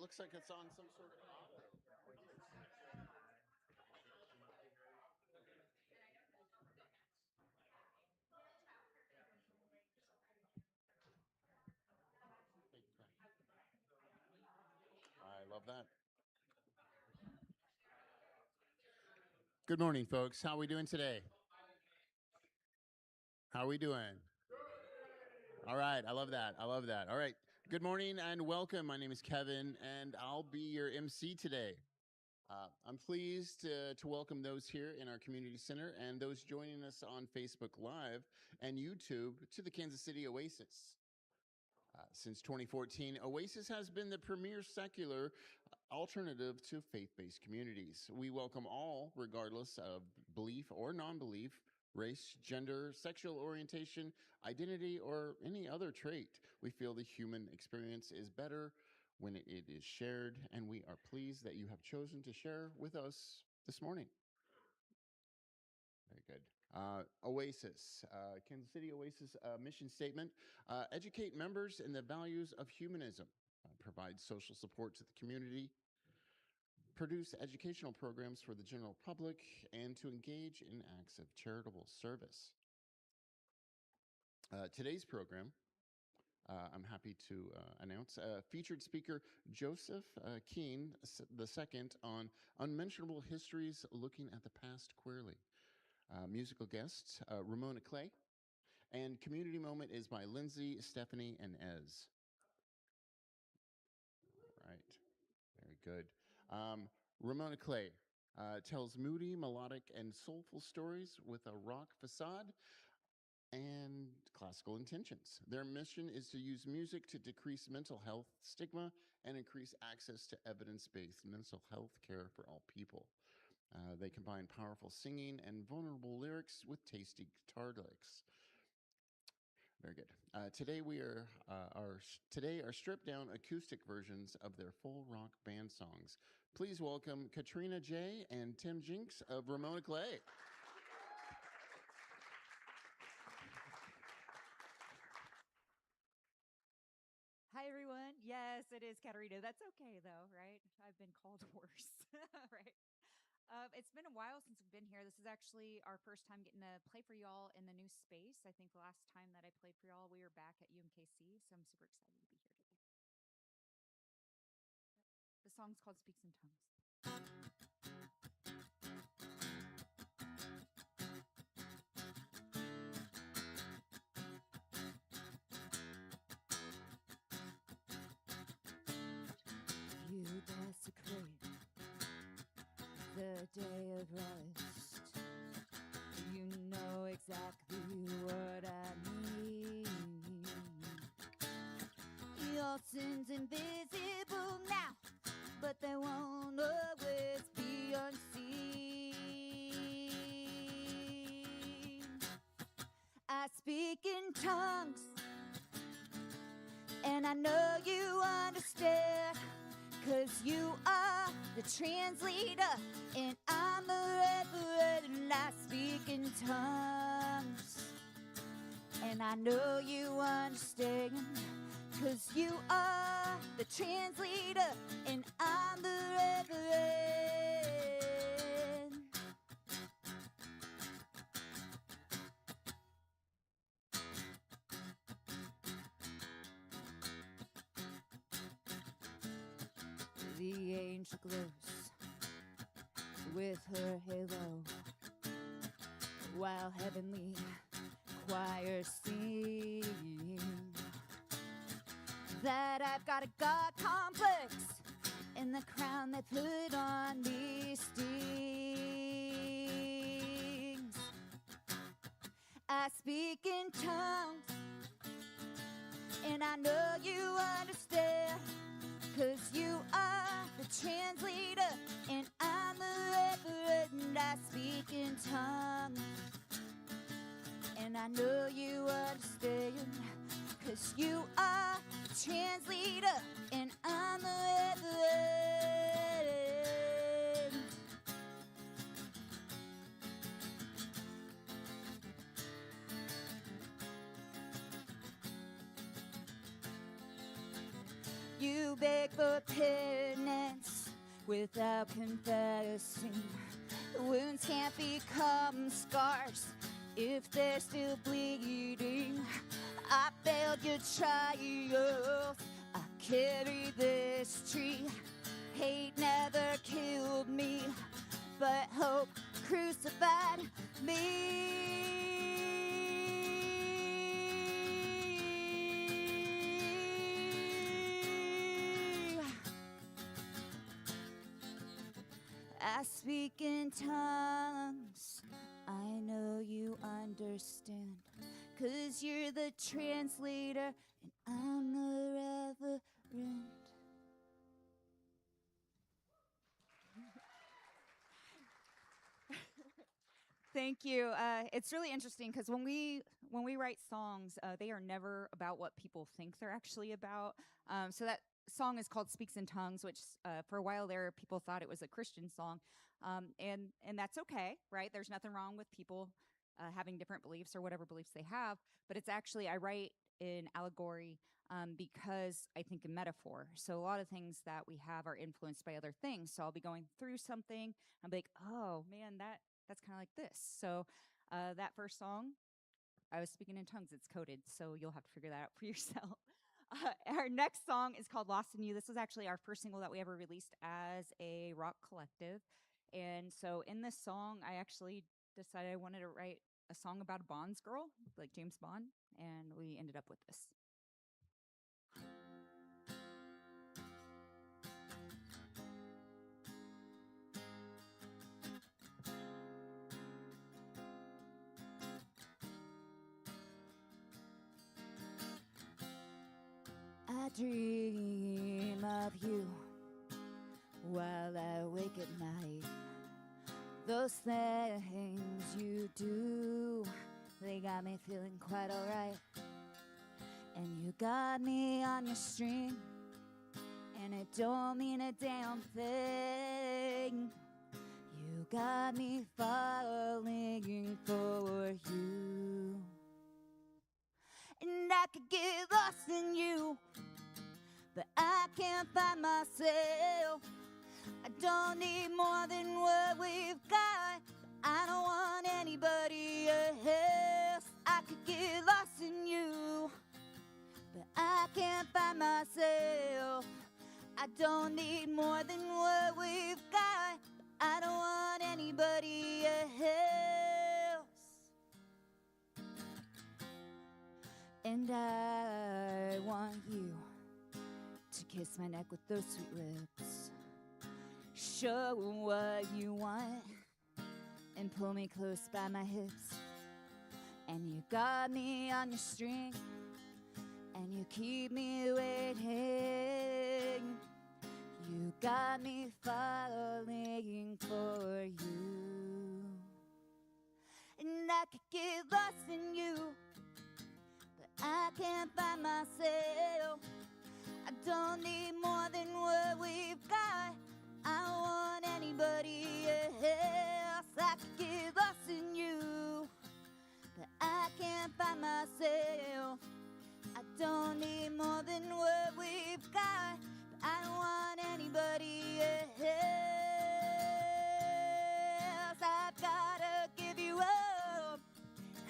looks like it's on some sort of auto. I love that. Good morning, folks. How are we doing today? How are we doing? All right. I love that. I love that. All right. Good morning and welcome. My name is Kevin, and I'll be your MC today. I'm pleased to welcome those here in our community center and those joining us on Facebook Live and YouTube to the Kansas City Oasis. Since 2014, Oasis has been the premier secular alternative to faith-based communities. We welcome all, regardless of belief or non-belief, race, gender, sexual orientation, identity, or any other trait. We feel the human experience is better when it is shared, and we are pleased that you have chosen to share with us this morning. Very good. Oasis, Kansas City Oasis mission statement, educate members in the values of humanism, provide social support to the community, produce educational programs for the general public, and to engage in acts of charitable service. Today's program, I'm happy to announce featured speaker Joseph Keehn II on Unmentionable Histories, Looking at the Past Queerly. Musical guests, Ramona Clay, and community moment is by Lindsey, Stephanie, and Ez. All right, very good. Ramona Clay tells moody, melodic, and soulful stories with a rock facade and classical intentions. Their mission is to use music to decrease mental health stigma and increase access to evidence-based mental health care for all people. They combine powerful singing and vulnerable lyrics with tasty guitar licks. Very good. Today are stripped down acoustic versions of their full rock band songs. Please welcome Katrina J. and Tim Jinks of Ramona Clay. Hi, everyone. Yes, it is Katarina. That's okay, though, right? I've been called worse, right? It's been a while since we've been here. This is actually our first time getting to play for y'all in the new space. I think the last time that I played for y'all, we were back at UMKC, so I'm super excited to be here today. The song's called Speaks in Tongues. You desecrate the day of rest. You know exactly what I mean. Your sin's invisible now, but they won't always be unseen. I speak in tongues, and I know you understand, 'cause you are the translator, and I'm the reverend, and I speak in tongues. And I know you understand, 'cause you are the translator, and I'm the reverend. The angel glows with her halo, while heavenly choirs sing that I've got a God complex, and the crown they put on me stings. I speak in tongues, and I know you understand, 'cause you are the translator, and I'm the reverend. I speak in tongues, and I know you understand, 'cause you are the translator, and I'm the reverend. You beg for penance without confessing. Wounds can't become scars if they're still bleeding. I failed your trials. I carry this tree. Hate never killed me, but hope crucified me. I speak in tongues, I know you understand, 'cause you're the translator and I'm the reverend. Thank you. It's really interesting because when we write songs, they are never about what people think they're actually about. So that song is called "Speaks in Tongues," which for a while there people thought it was a Christian song, and that's okay, right? There's nothing wrong with people having different beliefs or whatever beliefs they have. But it's actually I write in allegory because I think in metaphor. So a lot of things that we have are influenced by other things. So I'll be going through something, I'm like, oh man, that's kind of like this. So that first song, I was speaking in tongues. It's coded, so you'll have to figure that out for yourself. Our next song is called Lost in You. This was actually our first single that we ever released as a rock collective. And so in this song, I actually decided I wanted to write a song about a Bond's girl, like James Bond, and we ended up with this. I dream of you while I wake at night. Those things you do, they got me feeling quite alright. And you got me on your string, and it don't mean a damn thing. You got me falling for you. And I could get lost in you, but I can't find myself. I don't need more than what we've got. I don't want anybody else. I could get lost in you, but I can't find myself. I don't need more than what we've got. I don't want anybody else. And I want you to kiss my neck with those sweet lips. Show what you want and pull me close by my hips. And you got me on your string, and you keep me waiting. You got me falling for you. And I could get lost in you, but I can't find myself. I don't need more than what we've got. I don't want anybody else. I could get lost in you, but I can't find myself. I don't need more than what we've got. But I don't want anybody else. I've gotta give you up.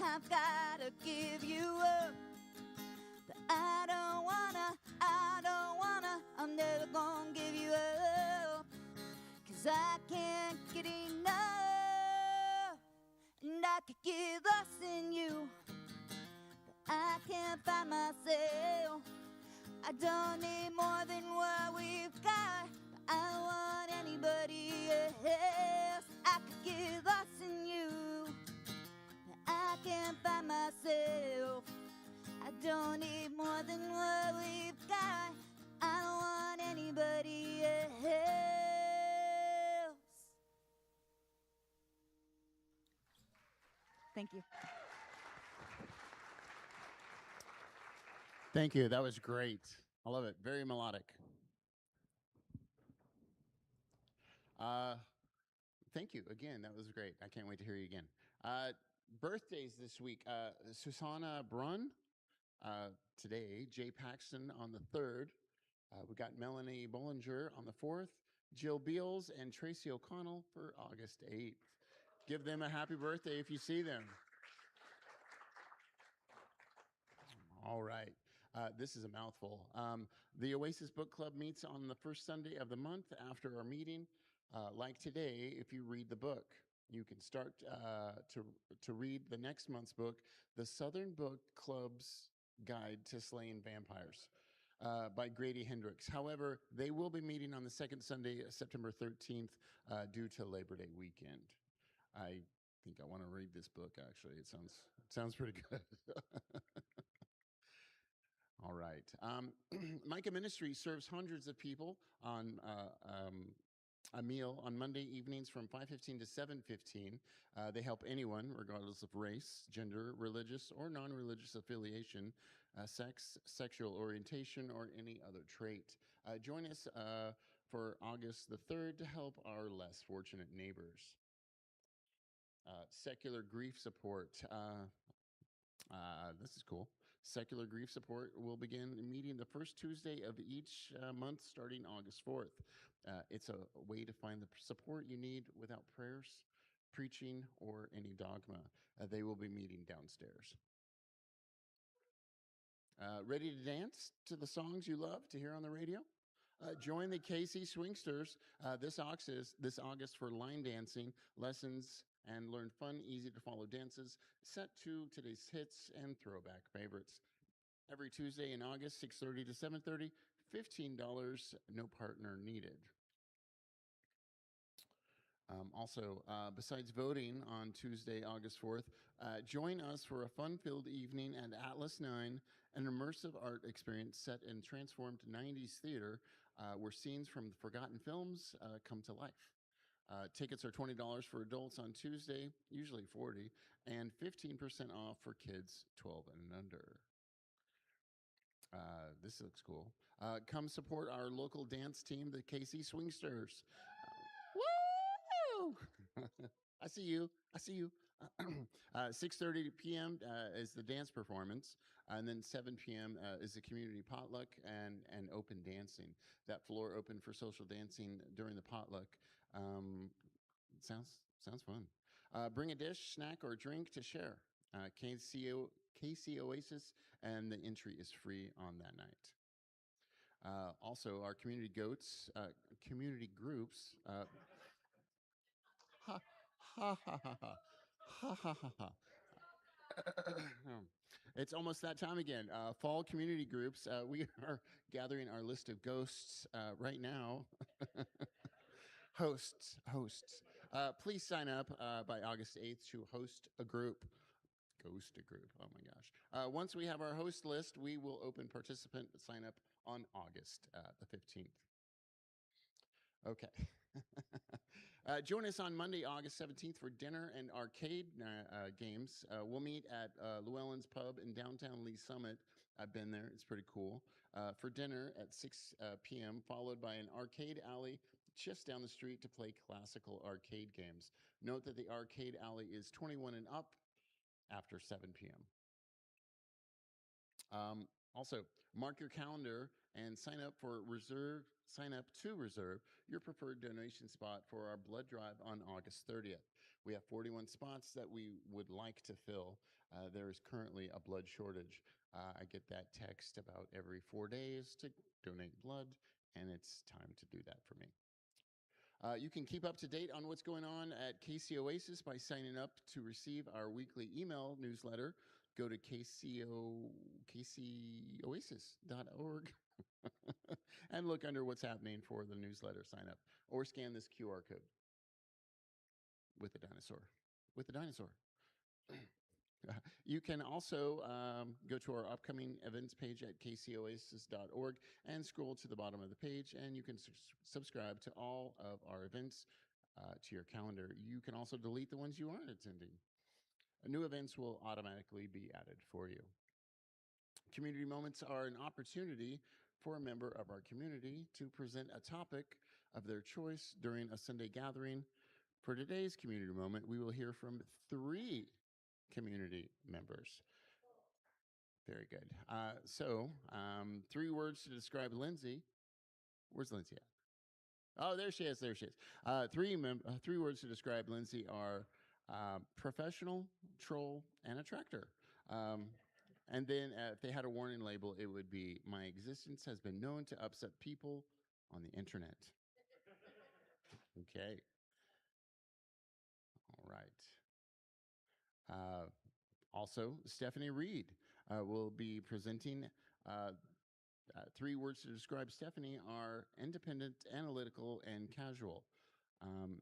I've gotta give you up. But I don't wanna, I'm never gonna give you up. 'Cause I can't get enough. And I could get lost in you, but I can't find myself. I don't need more than what we've got. But I don't want anybody else. I could get lost in you, but I can't find myself. I don't need more than what we've got. I don't want anybody else. Thank you. Thank you. That was great. I love it. Very melodic. Thank you again. That was great. I can't wait to hear you again. Birthdays this week. Susanna Brunn today. Jay Paxton on the 3rd. We got Melanie Bollinger on the 4th, Jill Beals, and Tracy O'Connell for August 8th. Give them a happy birthday if you see them. All right. This is a mouthful. The Oasis Book Club meets on the first Sunday of the month after our meeting. Like today, if you read the book, you can start to read the next month's book, The Southern Book Club's Guide to Slaying Vampires by Grady Hendrix. However, they will be meeting on the second Sunday, September 13th, due to Labor Day weekend. I think I want to read this book, actually. It sounds pretty good. All right. Micah Ministry serves hundreds of people on a meal on Monday evenings from 5:15 to 7:15. They help anyone, regardless of race, gender, religious, or non-religious affiliation, sex, sexual orientation, or any other trait. Join us for August the 3rd to help our less fortunate neighbors. Secular grief support. This is cool. Secular grief support will begin meeting the first Tuesday of each month starting August 4th. It's a way to find the support you need without prayers, preaching, or any dogma. They will be meeting downstairs. Ready to dance to the songs you love to hear on the radio? Join the KC Swingsters this August for line dancing lessons and learn fun, easy to follow dances set to today's hits and throwback favorites. Every Tuesday in August, 6:30 to 7:30, $15, no partner needed. Also, besides voting on Tuesday, August 4th, join us for a fun-filled evening at Atlas 9, an immersive art experience set in transformed 90s theater where scenes from forgotten films come to life. Tickets are $20 for adults on Tuesday, usually $40, and 15% off for kids 12 and under. This looks cool. Come support our local dance team, the KC Swingsters. Woo! I see you. 6:30 p.m. Is the dance performance, and then 7 p.m. Is the community potluck and open dancing. That floor open for social dancing during the potluck. Sounds fun. Bring a dish, snack, or drink to share. KC Oasis, and the entry is free on that night. Also, our community groups. Ha ha ha ha ha ha ha ha ha. It's almost that time again. Fall community groups. We are gathering our list of ghosts right now. Hosts. Please sign up by August 8th to host a group. Ghost a group. Oh my gosh. Once we have our host list, we will open participant sign up on August the 15th. Okay. Join us on Monday, August 17th for dinner and arcade games. We'll meet at Llewellyn's Pub in downtown Lee Summit. I've been there. It's pretty cool. For dinner at 6 p.m., followed by an arcade alley just down the street to play classical arcade games. Note that the arcade alley is 21 and up after 7 p.m. Also, mark your calendar and sign up to reserve your preferred donation spot for our blood drive on August 30th. We have 41 spots that we would like to fill. There is currently a blood shortage. I get that text about every 4 days to donate blood, and it's time to do that for me. You can keep up to date on what's going on at KC Oasis by signing up to receive our weekly email newsletter. Go to kcoasis.org and look under what's happening for the newsletter sign up, or scan this QR code with the dinosaur. You can also go to our upcoming events page at kcoasis.org and scroll to the bottom of the page, and you can subscribe to all of our events to your calendar. You can also delete the ones you aren't attending. New events will automatically be added for you. Community moments are an opportunity for a member of our community to present a topic of their choice during a Sunday gathering. For today's community moment, we will hear from 3 community members. Very good. 3 words to describe Lindsey. Where's Lindsay at? Oh, there she is. There she is. Three words to describe Lindsay are professional, troll, and attractor. Um, and then if they had a warning label, it would be my existence has been known to upset people on the internet. Okay. All right. Also, Stephanie Reed will be presenting. Three words to describe Stephanie are independent, analytical, and casual.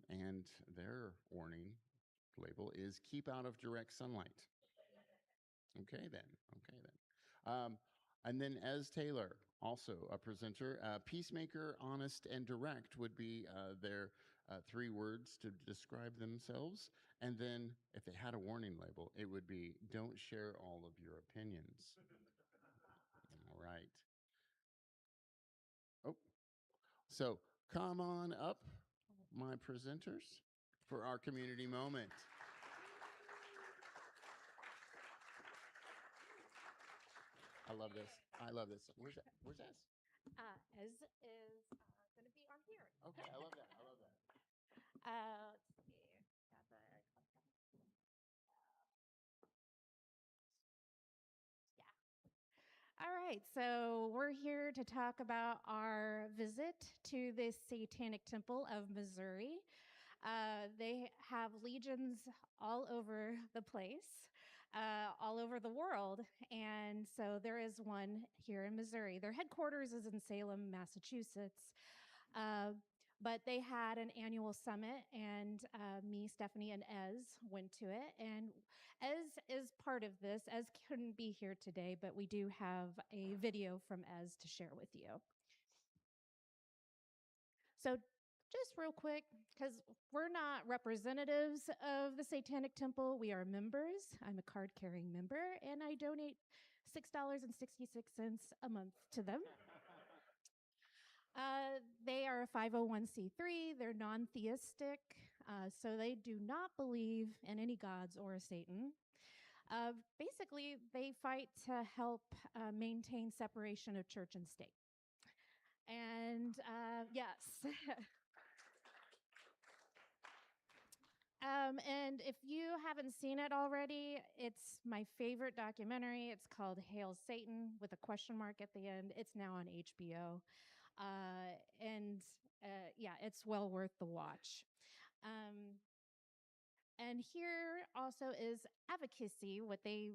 And their warning label is keep out of direct sunlight. Okay, then. Okay, then. And then Ez Taylor, also a presenter. Peacemaker, honest, and direct would be their three words to describe themselves. And then if they had a warning label, it would be don't share all of your opinions. All right. Oh, so come on up, my presenters, for our community moment. I love this. I love this. Where's that? Where's that? Ez is going to be on here. Okay, I love that. I love that. Let's see. Yeah. All right. So we're here to talk about our visit to the Satanic Temple of Missouri. They have legions all over the place, all over the world. And so there is one here in Missouri. Their headquarters is in Salem, Massachusetts. But they had an annual summit, and me, Stephanie, and Ez went to it. And Ez is part of this. Ez couldn't be here today, but we do have a video from Ez to share with you. So just real quick, because we're not representatives of the Satanic Temple, we are members. I'm a card-carrying member, and I donate $6.66 a month to them. They are a 501c3. They're non-theistic, so they do not believe in any gods or a Satan. Basically, they fight to help maintain separation of church and state. And yes. And if you haven't seen it already, it's my favorite documentary. It's called Hail Satan with a question mark at the end. It's now on HBO. And yeah, it's well worth the watch. And here also is advocacy. What they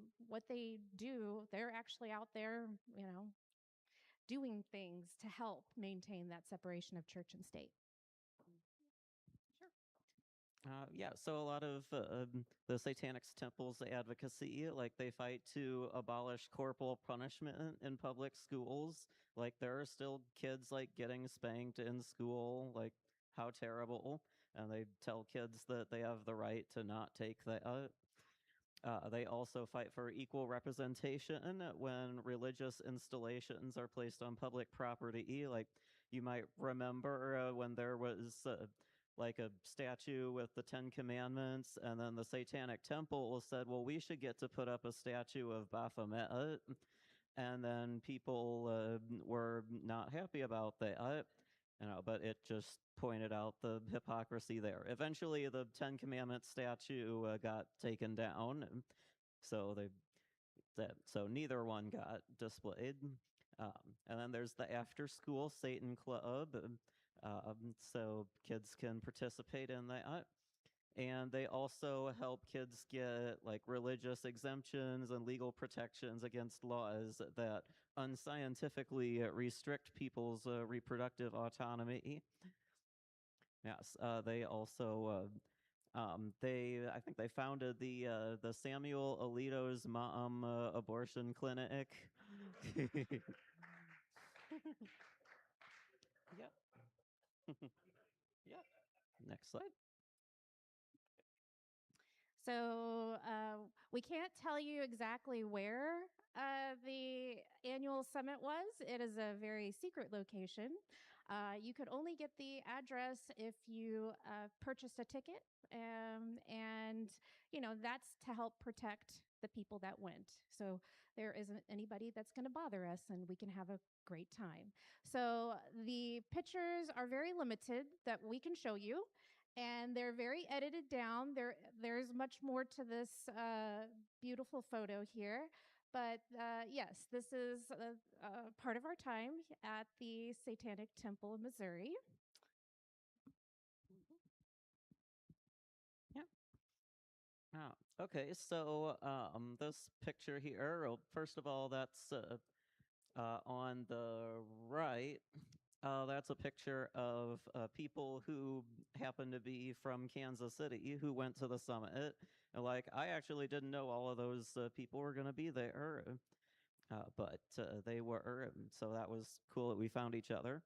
do, they're actually out there, doing things to help maintain that separation of church and state. Yeah, so a lot of the Satanic Temple's advocacy, like they fight to abolish corporal punishment in public schools. Like there are still kids like getting spanked in school, like how terrible. And they tell kids that they have the right to not take that. They also fight for equal representation when religious installations are placed on public property. Like you might remember when there was like a statue with the 10 Commandments, and then the Satanic Temple said, well, we should get to put up a statue of Baphomet. And then people were not happy about that. But it just pointed out the hypocrisy there. Eventually, the 10 Commandments statue got taken down, so so neither one got displayed. And then there's the After School Satan Club, so kids can participate in that. And they also help kids get like religious exemptions and legal protections against laws that unscientifically restrict people's reproductive autonomy. Yes, they also I think they founded the Samuel Alito's mom abortion clinic. Yep. Yep. Next slide. So we can't tell you exactly where the annual summit was. It is a very secret location. You could only get the address if you purchased a ticket. And, that's to help protect the people that went. So there isn't anybody that's going to bother us and we can have a great time. So the pictures are very limited that we can show you, and they're very edited down. There's much more to this beautiful photo here. But yes, this is part of our time at the Satanic Temple of Missouri. Yeah. Okay, so this picture here, well, first of all, that's on the right. That's a picture of people who happen to be from Kansas City who went to the summit. And, like, I actually didn't know all of those people were going to be there, but they were. So that was cool that we found each other.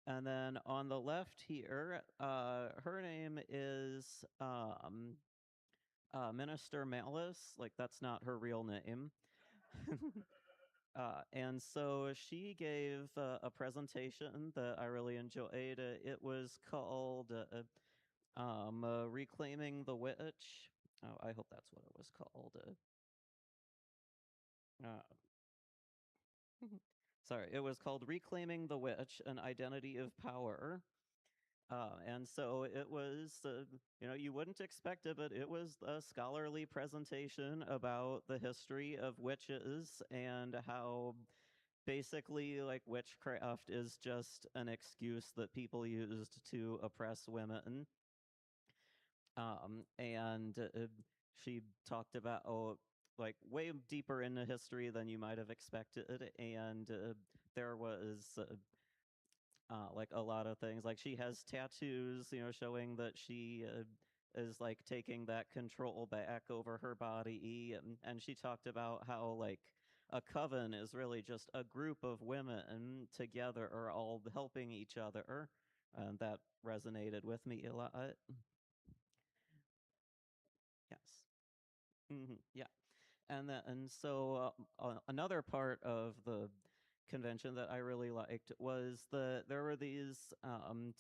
And then on the left here, her name is Minister Malice. Like, that's not her real name. And so she gave a presentation that I really enjoyed. It was called Reclaiming the Witch. Oh, I hope that's what it was called. Sorry, it was called Reclaiming the Witch, an Identity of Power. And so it was, you wouldn't expect it, but it was a scholarly presentation about the history of witches and how basically, like, witchcraft is just an excuse that people used to oppress women. And she talked about, like, way deeper into history than you might have expected. And there was like a lot of things. Like, she has tattoos, showing that she is like taking that control back over her body. And she talked about how, like, a coven is really just a group of women together or all helping each other. And that resonated with me a lot. Yes. Yeah. And so another part of the convention that I really liked was there were these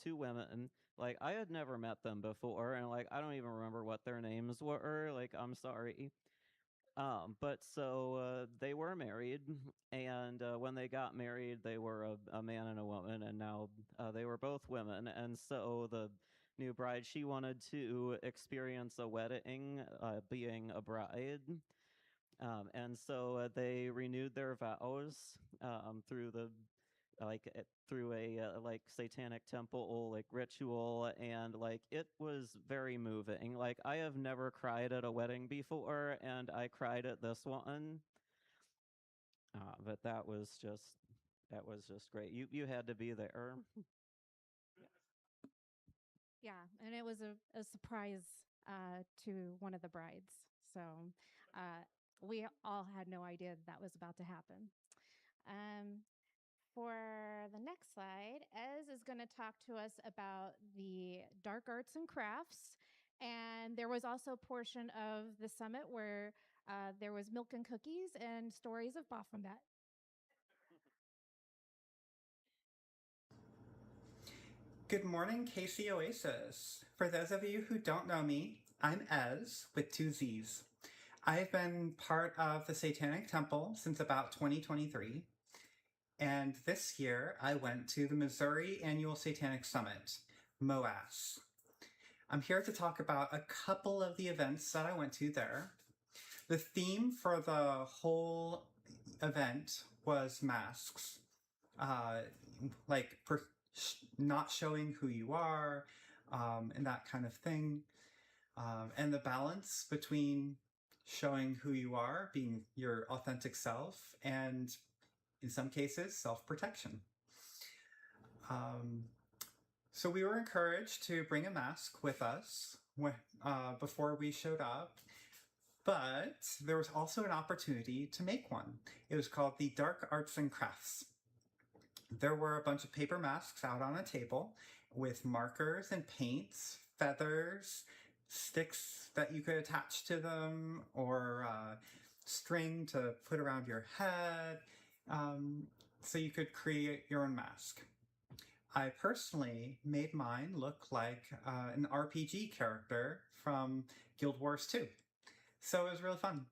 two women. Like, I had never met them before, and, like, I don't even remember what their names were. Like, I'm sorry. But so they were married, and when they got married, they were a man and a woman, and now they were both women. And so the new bride, she wanted to experience a wedding, being a bride. And so they renewed their vows through the through a like satanic temple like ritual, and like it was very moving. Like, I have never cried at a wedding before, and I cried at this one. But that was just great. You had to be there. Yeah, and it was a surprise to one of the brides. So we all had no idea that was about to happen. For the next slide, Ez is going to talk to us about the dark arts and crafts. And there was also a portion of the summit where there was milk and cookies and stories of Baphomet. Good morning, KC Oasis. For those of you who don't know me, I'm Ez with 2 Z's. I've been part of the Satanic Temple since about 2023. And this year, I went to the Missouri Annual Satanic Summit, MOAS. I'm here to talk about a couple of the events that I went to there. The theme for the whole event was masks. Not showing who you are, and that kind of thing. And the balance between showing who you are, being your authentic self, and in some cases, self-protection. So we were encouraged to bring a mask with us before we showed up, but there was also an opportunity to make one. It was called the Dark Arts and Crafts. There were a bunch of paper masks out on a table with markers and paints, feathers, sticks that you could attach to them, or string to put around your head, so you could create your own mask. I personally made mine look like an RPG character from Guild Wars 2. So it was really fun.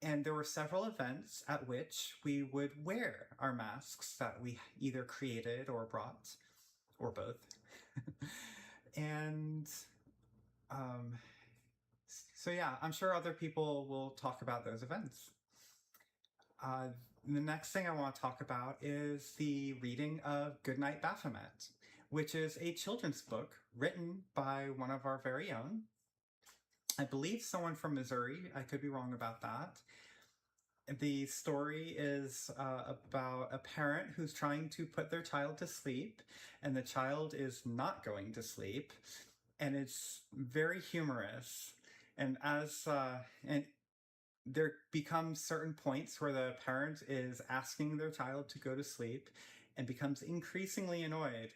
And there were several events at which we would wear our masks that we either created or brought, or both. And so, yeah, I'm sure other people will talk about those events. The next thing I want to talk about is the reading of Goodnight Baphomet, which is a children's book written by one of our very own. I believe someone from Missouri. I could be wrong about that. The story is about a parent who's trying to put their child to sleep, and the child is not going to sleep, and it's very humorous. And there becomes certain points where the parent is asking their child to go to sleep, and becomes increasingly annoyed.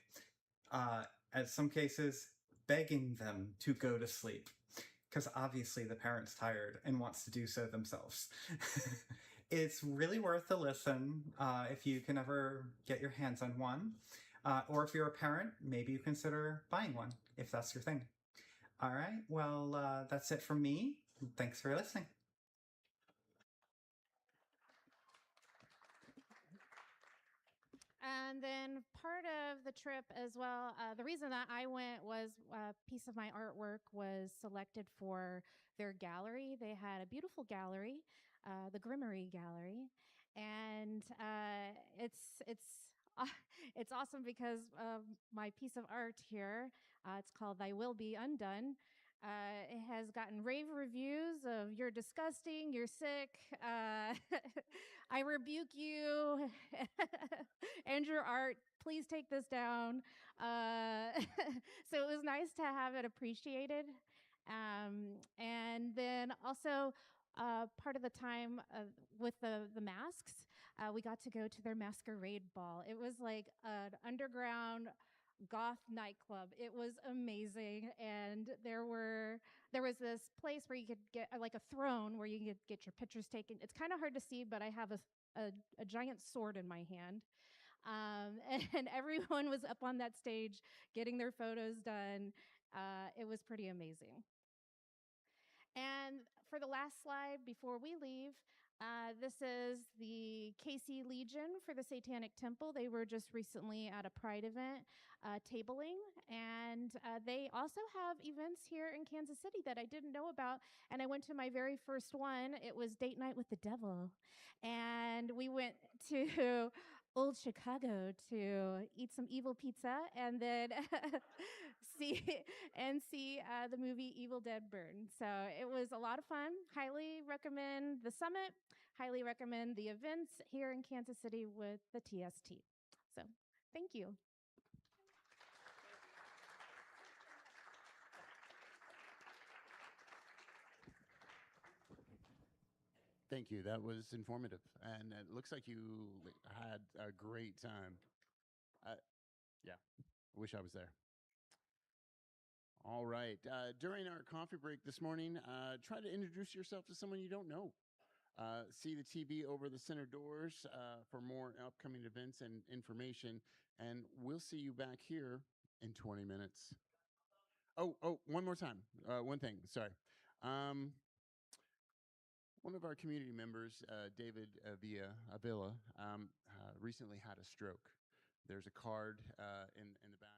At some cases, begging them to go to sleep, because obviously the parent's tired and wants to do so themselves. It's really worth a listen if you can ever get your hands on one. Or if you're a parent, maybe you consider buying one if that's your thing. All right, well, that's it from me. Thanks for listening. And then part of the trip as well, the reason that I went was a piece of my artwork was selected for their gallery. They had a beautiful gallery, the Grimmery Gallery, and it's awesome because my piece of art here, it's called "Thy Will Be Undone." It has gotten rave reviews of "You're disgusting, you're sick, I rebuke you, and your art. Please take this down." So it was nice to have it appreciated. And then also, part of the time with the masks, we got to go to their masquerade ball. It was like an underground goth nightclub. It was amazing, and there was this place where you could get like a throne where you could get your pictures taken. It's kind of hard to see, but I have a giant sword in my hand. And everyone was up on that stage getting their photos done. It was pretty amazing. And for the last slide before we leave, this is the KC Legion for the Satanic Temple. They were just recently at a Pride event tabling, and they also have events here in Kansas City that I didn't know about. And I went to my very first one. It was Date Night with the Devil, and we went to Old Chicago to eat some evil pizza and then see the movie Evil Dead Burn. So it was a lot of fun. Highly recommend the summit. Highly recommend the events here in Kansas City with the TST. So thank you. Thank you. That was informative, and it looks like you had a great time. Yeah, I wish I was there. All right. During our coffee break this morning, try to introduce yourself to someone you don't know. See the TV over the center doors for more upcoming events and information. And we'll see you back here in 20 minutes. Oh, one more time. One thing. Sorry. One of our community members, David Avila, recently had a stroke. There's a card in the back.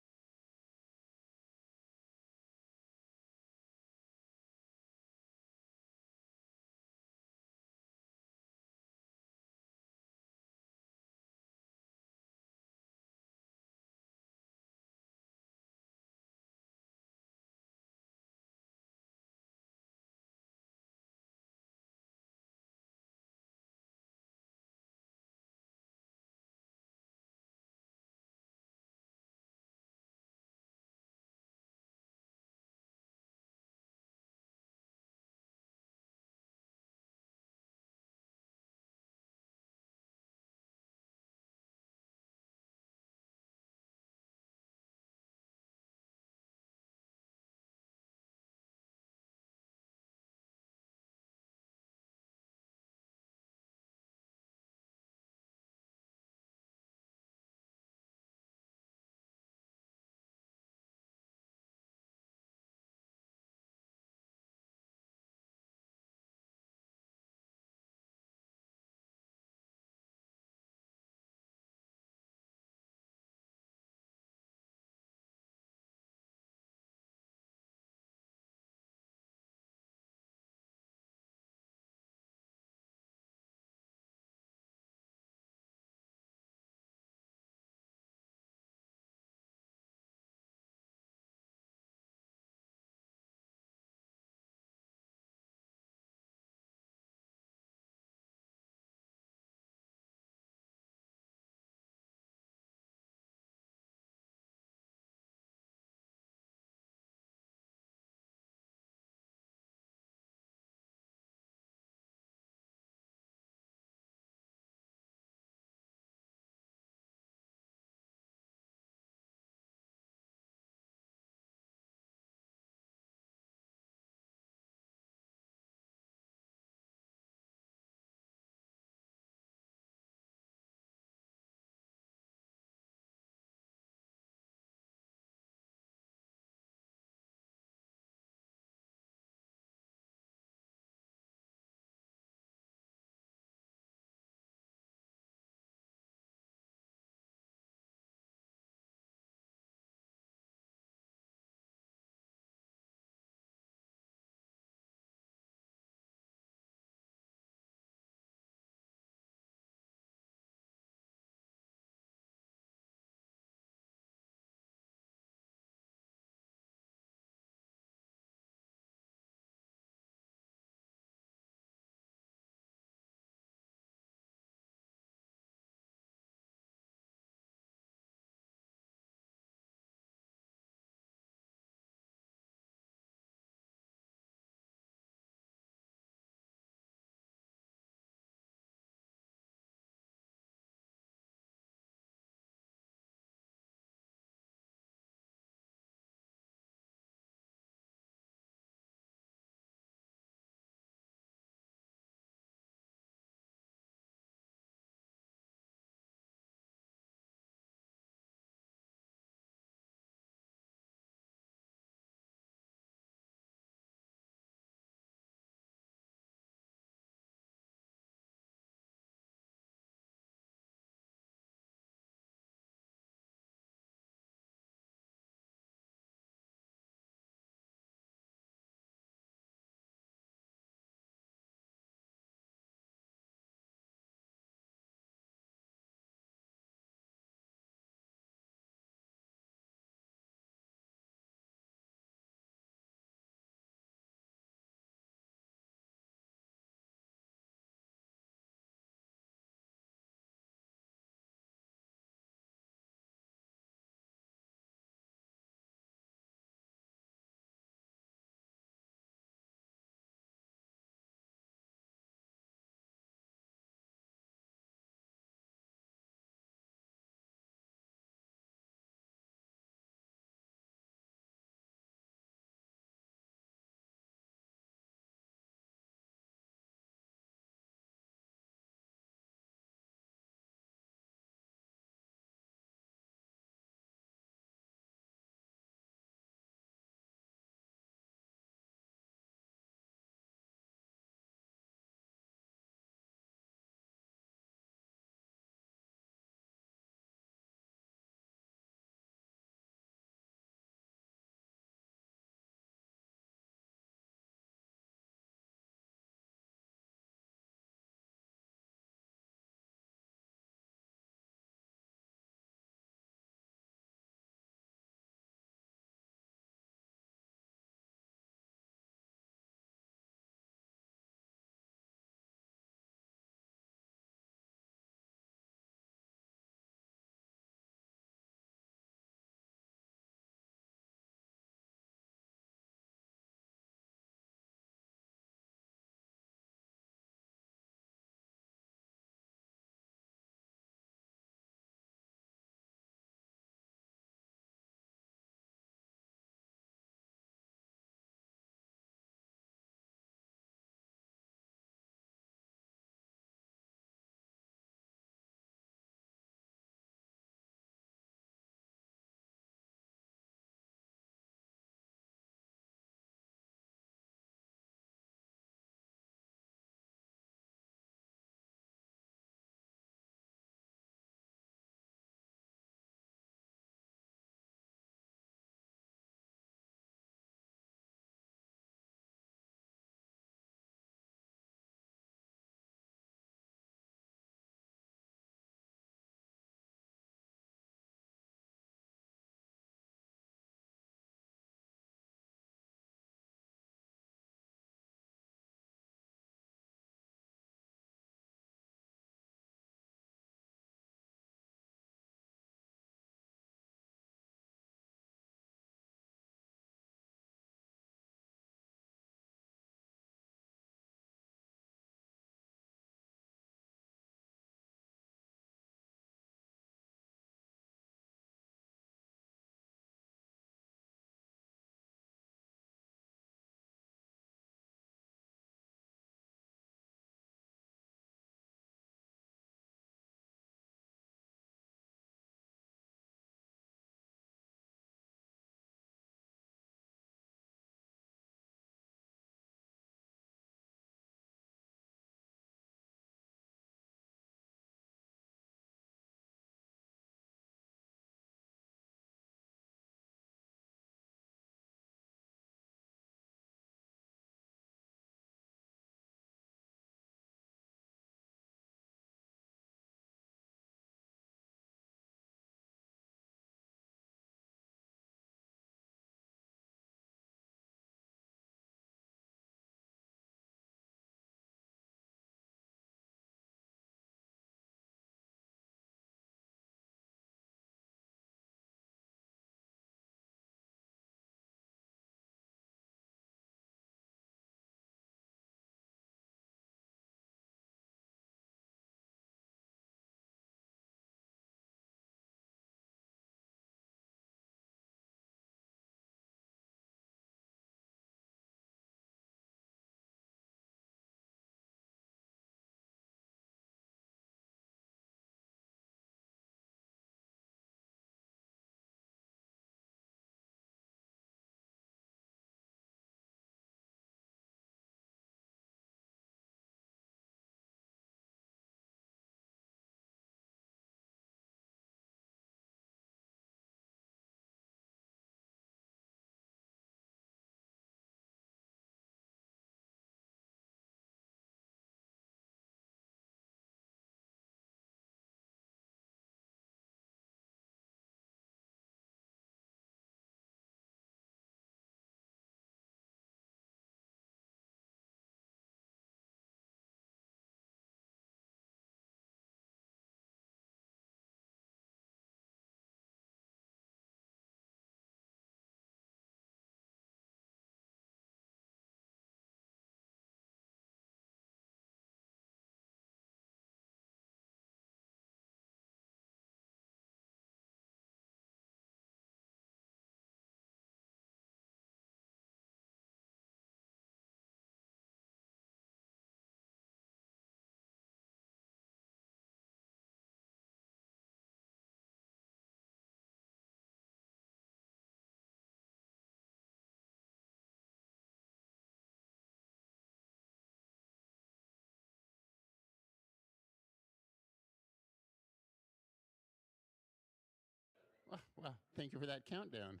Well, thank you for that countdown.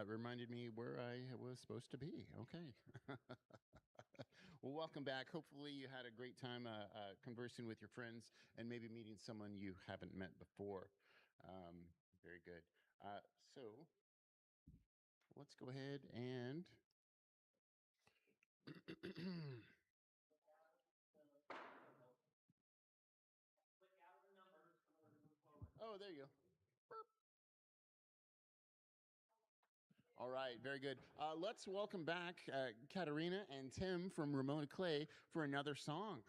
Reminded me where I was supposed to be. Okay. Well, welcome back. Hopefully, you had a great time conversing with your friends and maybe meeting someone you haven't met before. Very good. So, let's go ahead and. Oh, there you go. All right, very good. Let's welcome back Katarina and Tim from Ramona Clay for another song.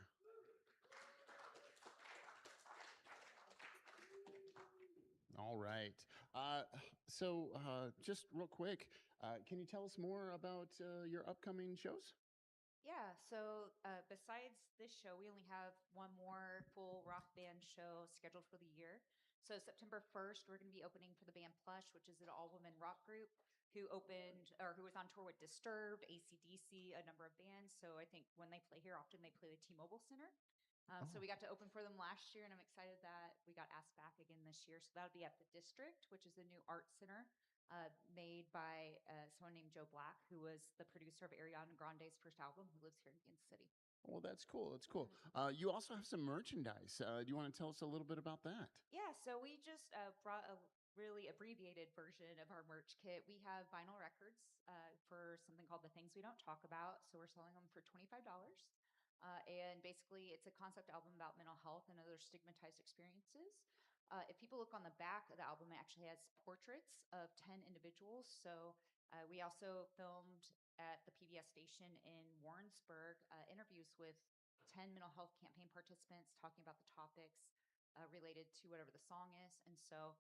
All right. Just real quick, can you tell us more about your upcoming shows? Yeah, so besides this show, we only have one more full rock band show scheduled for the year. So September 1st, we're going to be opening for the band Plush, which is an all-woman rock group who was on tour with Disturbed, AC/DC, a number of bands. So I think when they play here, often they play the T-Mobile Center. So we got to open for them last year, and I'm excited that we got asked back again this year. So that'll be at the District, which is a new art center made by someone named Joe Black, who was the producer of Ariana Grande's first album, who lives here in Kansas City. Well, that's cool. That's cool. You also have some merchandise. Do you want to tell us a little bit about that? Yeah, so we just brought a really abbreviated version of our merch kit. We have vinyl records for something called The Things We Don't Talk About. So we're selling them for $25. And basically, it's a concept album about mental health and other stigmatized experiences. If people look on the back of the album, it actually has portraits of 10 individuals. So we also filmed at the PBS station in Warrensburg interviews with 10 mental health campaign participants talking about the topics related to whatever the song is. And so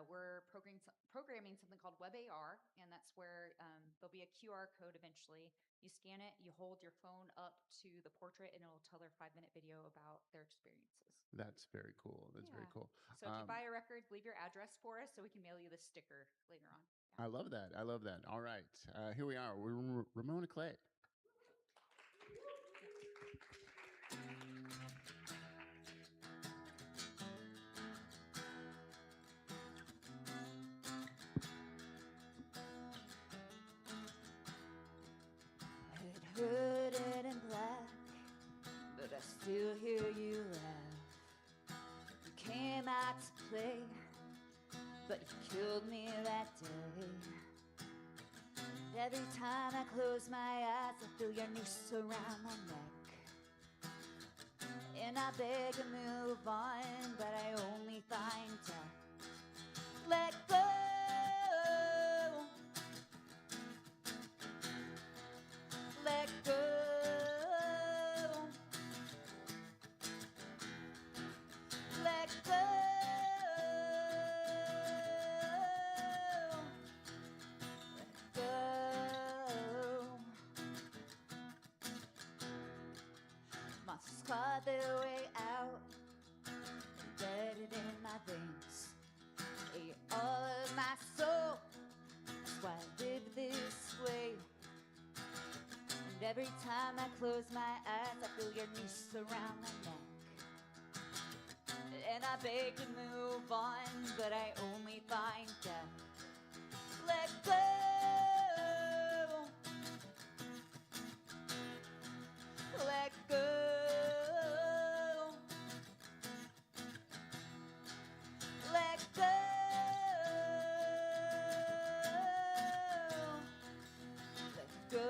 we're programming something called WebAR, and that's where there'll be a QR code eventually. You scan it, you hold your phone up to the portrait, and it'll tell their 5-minute video about their experiences. That's very cool. That's very cool. So if you buy a record, leave your address for us so we can mail you the sticker later on. I love that. I love that. All right. Here we are. We're Ramona Clay. Hooded in black, but I still hear you laugh. You came out to play, but you killed me that day. And every time I close my eyes, I feel your noose around my neck. And I beg to move on, but I only find to let go. Let go. Let go. Let go. Monsters clawed their way out, embedded in my veins, ate all of my soul. That's why I live this way. And every time I close my eyes, I feel your noose around my neck. And I beg to move on, but I only find death. Let go. Let go. Let go. Let go.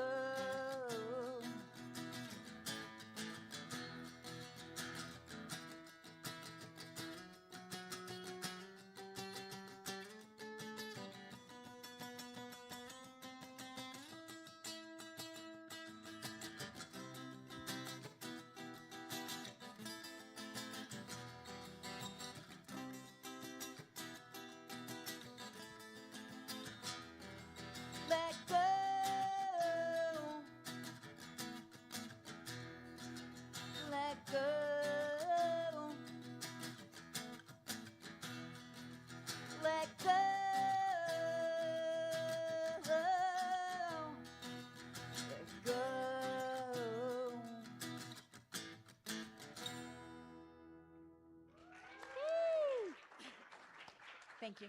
Thank you.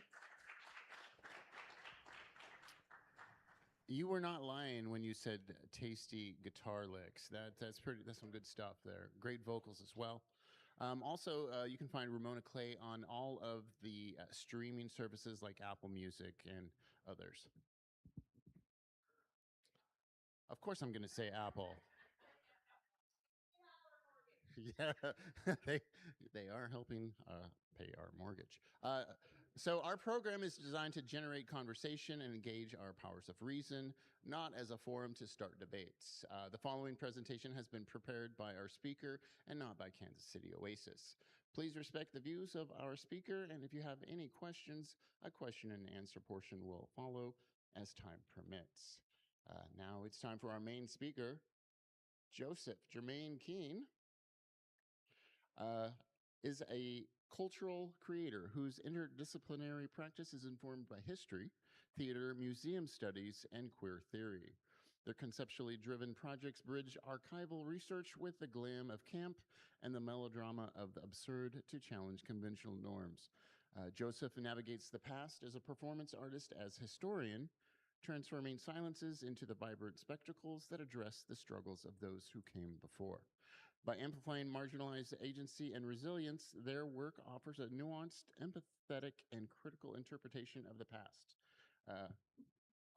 You were not lying when you said tasty guitar licks. That's some good stuff there. Great vocals as well. Also, you can find Ramona Clay on all of the streaming services like Apple Music and others. Of course, I'm going to say Apple. Yeah, they are helping pay our mortgage. So our program is designed to generate conversation and engage our powers of reason, not as a forum to start debates. The following presentation has been prepared by our speaker and not by Kansas City Oasis. Please respect the views of our speaker, and if you have any questions, a question and answer portion will follow as time permits. Now it's time for our main speaker, Germain Keehn. Is a cultural creator whose interdisciplinary practice is informed by history, theater, museum studies, and queer theory. Their conceptually driven projects bridge archival research with the glam of camp and the melodrama of the absurd to challenge conventional norms. Joseph navigates the past as a performance artist, as historian, transforming silences into the vibrant spectacles that address the struggles of those who came before. By amplifying marginalized agency and resilience, their work offers a nuanced, empathetic, and critical interpretation of the past.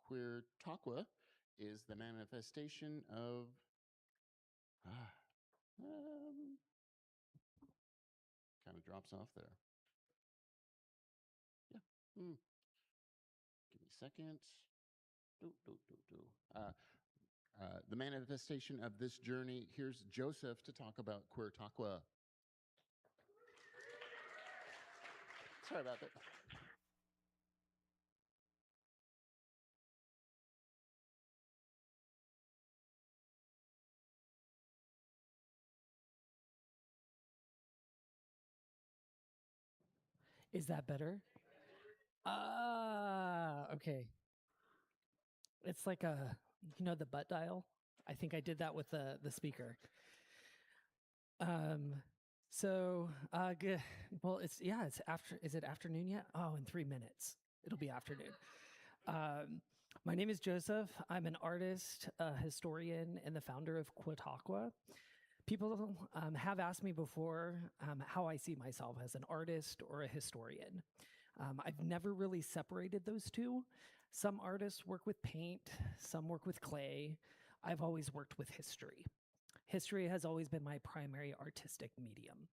Queer Taqua is the manifestation of kind of drops off there. Yeah. Give me a second. The manifestation of this journey. Here's Joseph to talk about Queer Taqua. Sorry about that. Is that better? Okay. It's like the butt dial. I think I did that with the speaker. Good. Well, it's after. Is it afternoon yet? Oh, in 3 minutes, it'll be afternoon. My name is Joseph. I'm an artist, a historian, and the founder of Queer Taqua. People have asked me before how I see myself as an artist or a historian. I've never really separated those two. Some artists work with paint, some work with clay. I've always worked with history. History has always been my primary artistic medium.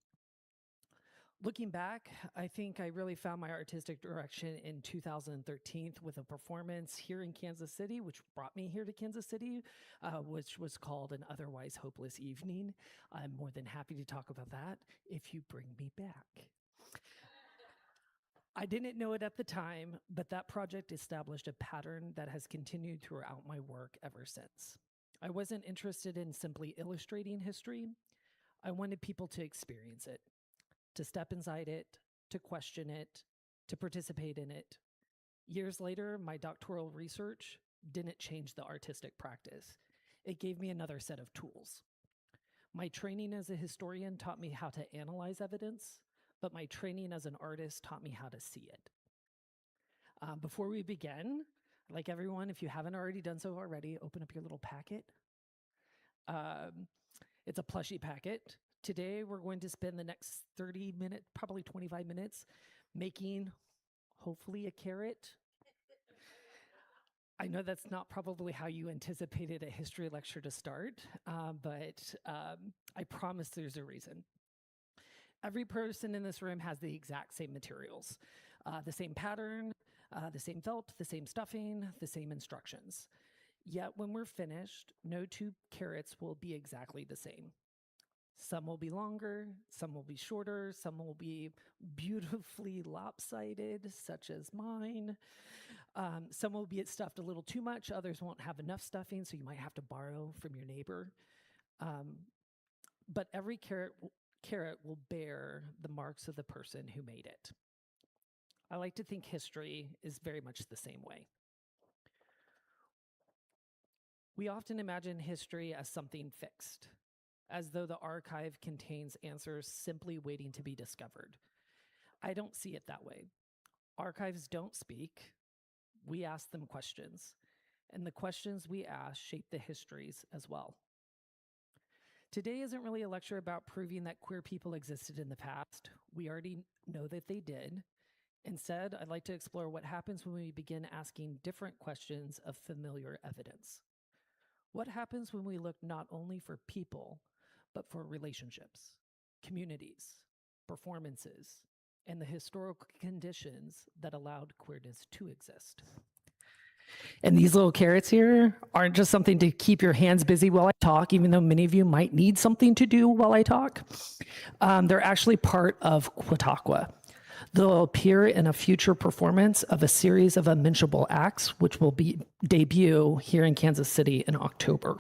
Looking back, I think I really found my artistic direction in 2013 with a performance here in Kansas City, which brought me here to Kansas City, which was called An Otherwise Hopeless Evening. I'm more than happy to talk about that if you bring me back. I didn't know it at the time, but that project established a pattern that has continued throughout my work ever since. I wasn't interested in simply illustrating history. I wanted people to experience it, to step inside it, to question it, to participate in it. Years later, my doctoral research didn't change the artistic practice. It gave me another set of tools. My training as a historian taught me how to analyze evidence, but my training as an artist taught me how to see it. Before we begin, like everyone, if you haven't already done so already, open up your little packet. It's a plushie packet. Today, we're going to spend the next 30 minutes, probably 25 minutes, making, hopefully, a carrot. I know that's not probably how you anticipated a history lecture to start, but I promise there's a reason. Every person in this room has the exact same materials, the same pattern, the same felt, the same stuffing, the same instructions. Yet when we're finished, no two carrots will be exactly the same. Some will be longer, some will be shorter, some will be beautifully lopsided, such as mine. Some will be stuffed a little too much, others won't have enough stuffing, so you might have to borrow from your neighbor. But every carrot will bear the marks of the person who made it. I like to think history is very much the same way. We often imagine history as something fixed, as though the archive contains answers simply waiting to be discovered. I don't see it that way. Archives don't speak. We ask them questions, and the questions we ask shape the histories as well. Today isn't really a lecture about proving that queer people existed in the past. We already know that they did. Instead, I'd like to explore what happens when we begin asking different questions of familiar evidence. What happens when we look not only for people, but for relationships, communities, performances, and the historical conditions that allowed queerness to exist? And these little carrots here aren't just something to keep your hands busy while I talk, even though many of you might need something to do while I talk. They're actually part of Chautauqua. They'll appear in a future performance of a series of unmentionable acts, which will debut here in Kansas City in October.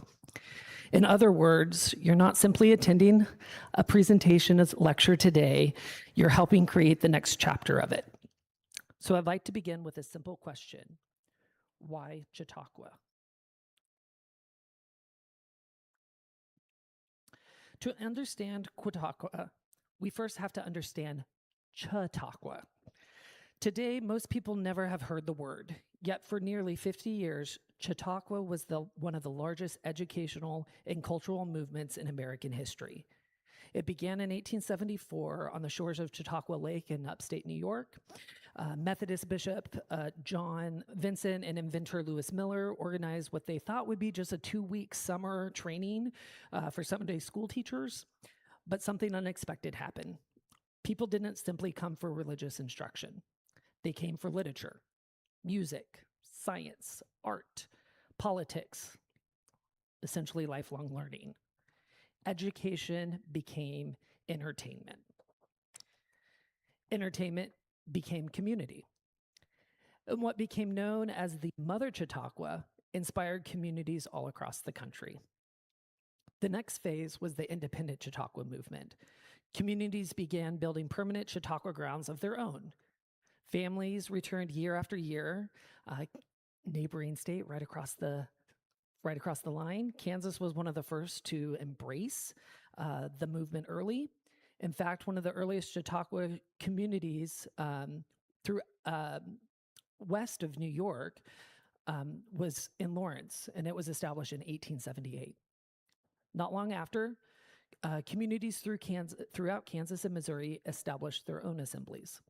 In other words, you're not simply attending a presentation as lecture today, you're helping create the next chapter of it. So I'd like to begin with a simple question. Why Chautauqua? To understand Chautauqua, we first have to understand Chautauqua. Today, most people never have heard the word, yet for nearly 50 years, Chautauqua was one of the largest educational and cultural movements in American history. It began in 1874 on the shores of Chautauqua Lake in upstate New York. Methodist Bishop John Vincent and inventor Lewis Miller organized what they thought would be just a 2-week summer training for Sunday school teachers, but something unexpected happened. People didn't simply come for religious instruction. They came for literature, music, science, art, politics, essentially lifelong learning. Education became entertainment. Entertainment became community. And what became known as the Mother Chautauqua inspired communities all across the country. The next phase was the independent Chautauqua movement. Communities began building permanent Chautauqua grounds of their own. Families returned year after year. Neighboring state right across the line, Kansas was one of the first to embrace the movement early. In fact, one of the earliest Chautauqua communities west of New York was in Lawrence, and it was established in 1878. Not long after, communities throughout Kansas and Missouri established their own assemblies.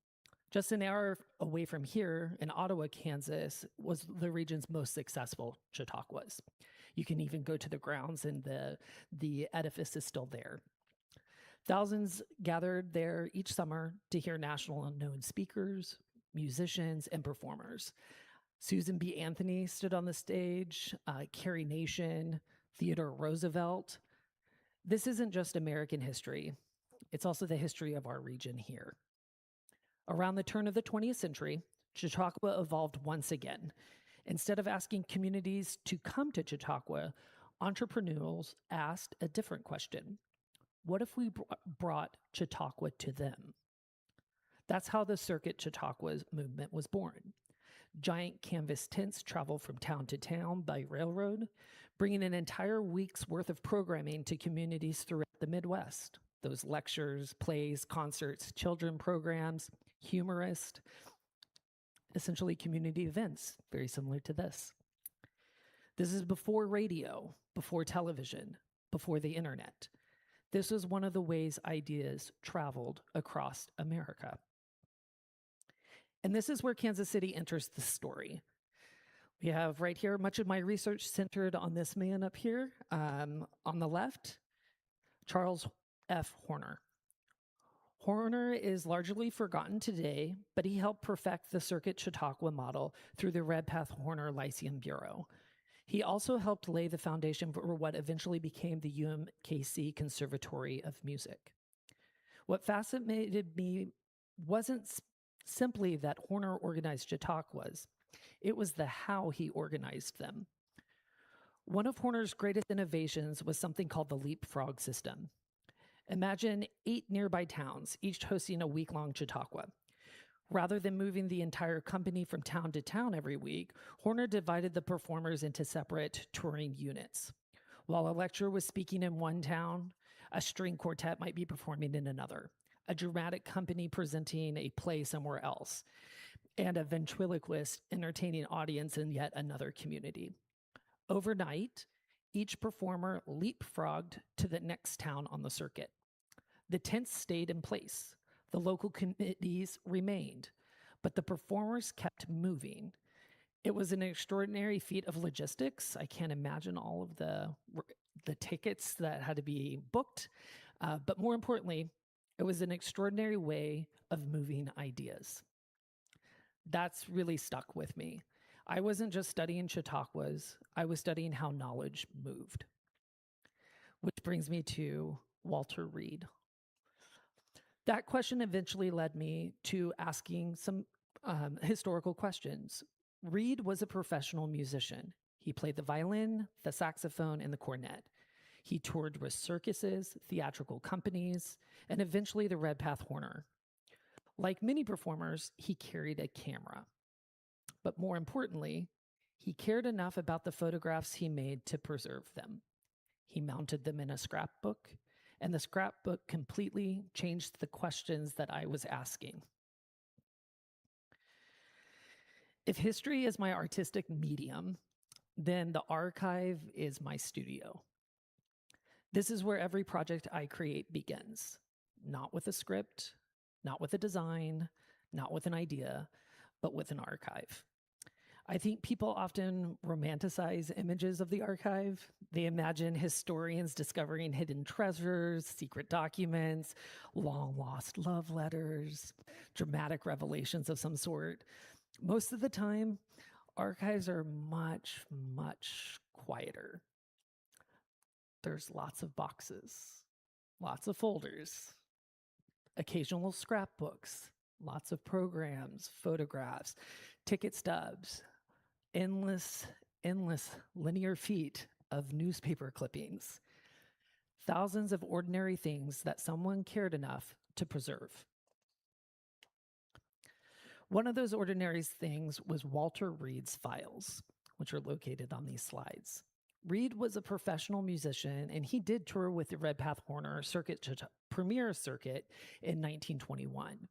Just an hour away from here in Ottawa, Kansas, was the region's most successful Chautauquas. You can even go to the grounds, and the edifice is still there. Thousands gathered there each summer to hear national unknown speakers, musicians, and performers. Susan B. Anthony stood on the stage, Carrie Nation, Theodore Roosevelt. This isn't just American history. It's also the history of our region here. Around the turn of the 20th century, Chautauqua evolved once again. Instead of asking communities to come to Chautauqua, entrepreneurs asked a different question. What if we brought Chautauqua to them? That's how the Circuit Chautauqua movement was born. Giant canvas tents traveled from town to town by railroad, bringing an entire week's worth of programming to communities throughout the Midwest. Those lectures, plays, concerts, children programs, humorist, essentially community events, very similar to this. This is before radio, before television, before the internet. This was one of the ways ideas traveled across America. And this is where Kansas City enters the story. We have right here much of my research centered on this man up here. On the left, Charles F. Horner. Horner is largely forgotten today, but he helped perfect the Circuit Chautauqua model through the Redpath Horner Lyceum Bureau. He also helped lay the foundation for what eventually became the UMKC Conservatory of Music. What fascinated me wasn't simply that Horner organized Chautauquas, it was the how he organized them. One of Horner's greatest innovations was something called the leapfrog system. Imagine 8 nearby towns, each hosting a week-long Chautauqua. Rather than moving the entire company from town to town every week, Horner divided the performers into separate touring units. While a lecturer was speaking in one town, a string quartet might be performing in another, a dramatic company presenting a play somewhere else. and a ventriloquist entertaining audience in yet another community. Overnight, each performer leapfrogged to the next town on the circuit. The tents stayed in place. The local committees remained, but the performers kept moving. It was an extraordinary feat of logistics. I can't imagine all of the tickets that had to be booked, but more importantly, it was an extraordinary way of moving ideas. That's really stuck with me. I wasn't just studying Chautauquas, I was studying how knowledge moved. Which brings me to Walter Reed. That question eventually led me to asking some historical questions. Reed was a professional musician. He played the violin, the saxophone, and the cornet. He toured with circuses, theatrical companies, and eventually the Redpath Horner. Like many performers, he carried a camera. But more importantly, he cared enough about the photographs he made to preserve them. He mounted them in a scrapbook, and the scrapbook completely changed the questions that I was asking. If history is my artistic medium, then the archive is my studio. This is where every project I create begins. Not with a script, not with a design, not with an idea, but with an archive. I think people often romanticize images of the archive. They imagine historians discovering hidden treasures, secret documents, long-lost love letters, dramatic revelations of some sort. Most of the time, archives are much, much quieter. There's lots of boxes, lots of folders, occasional scrapbooks, lots of programs, photographs, ticket stubs, endless linear feet of newspaper clippings, thousands of ordinary things that someone cared enough to preserve. One of those ordinary things was Walter Reed's files, which are located on these slides. Reed was a professional musician, and he did tour with the Redpath Horner Premier Circuit in 1921.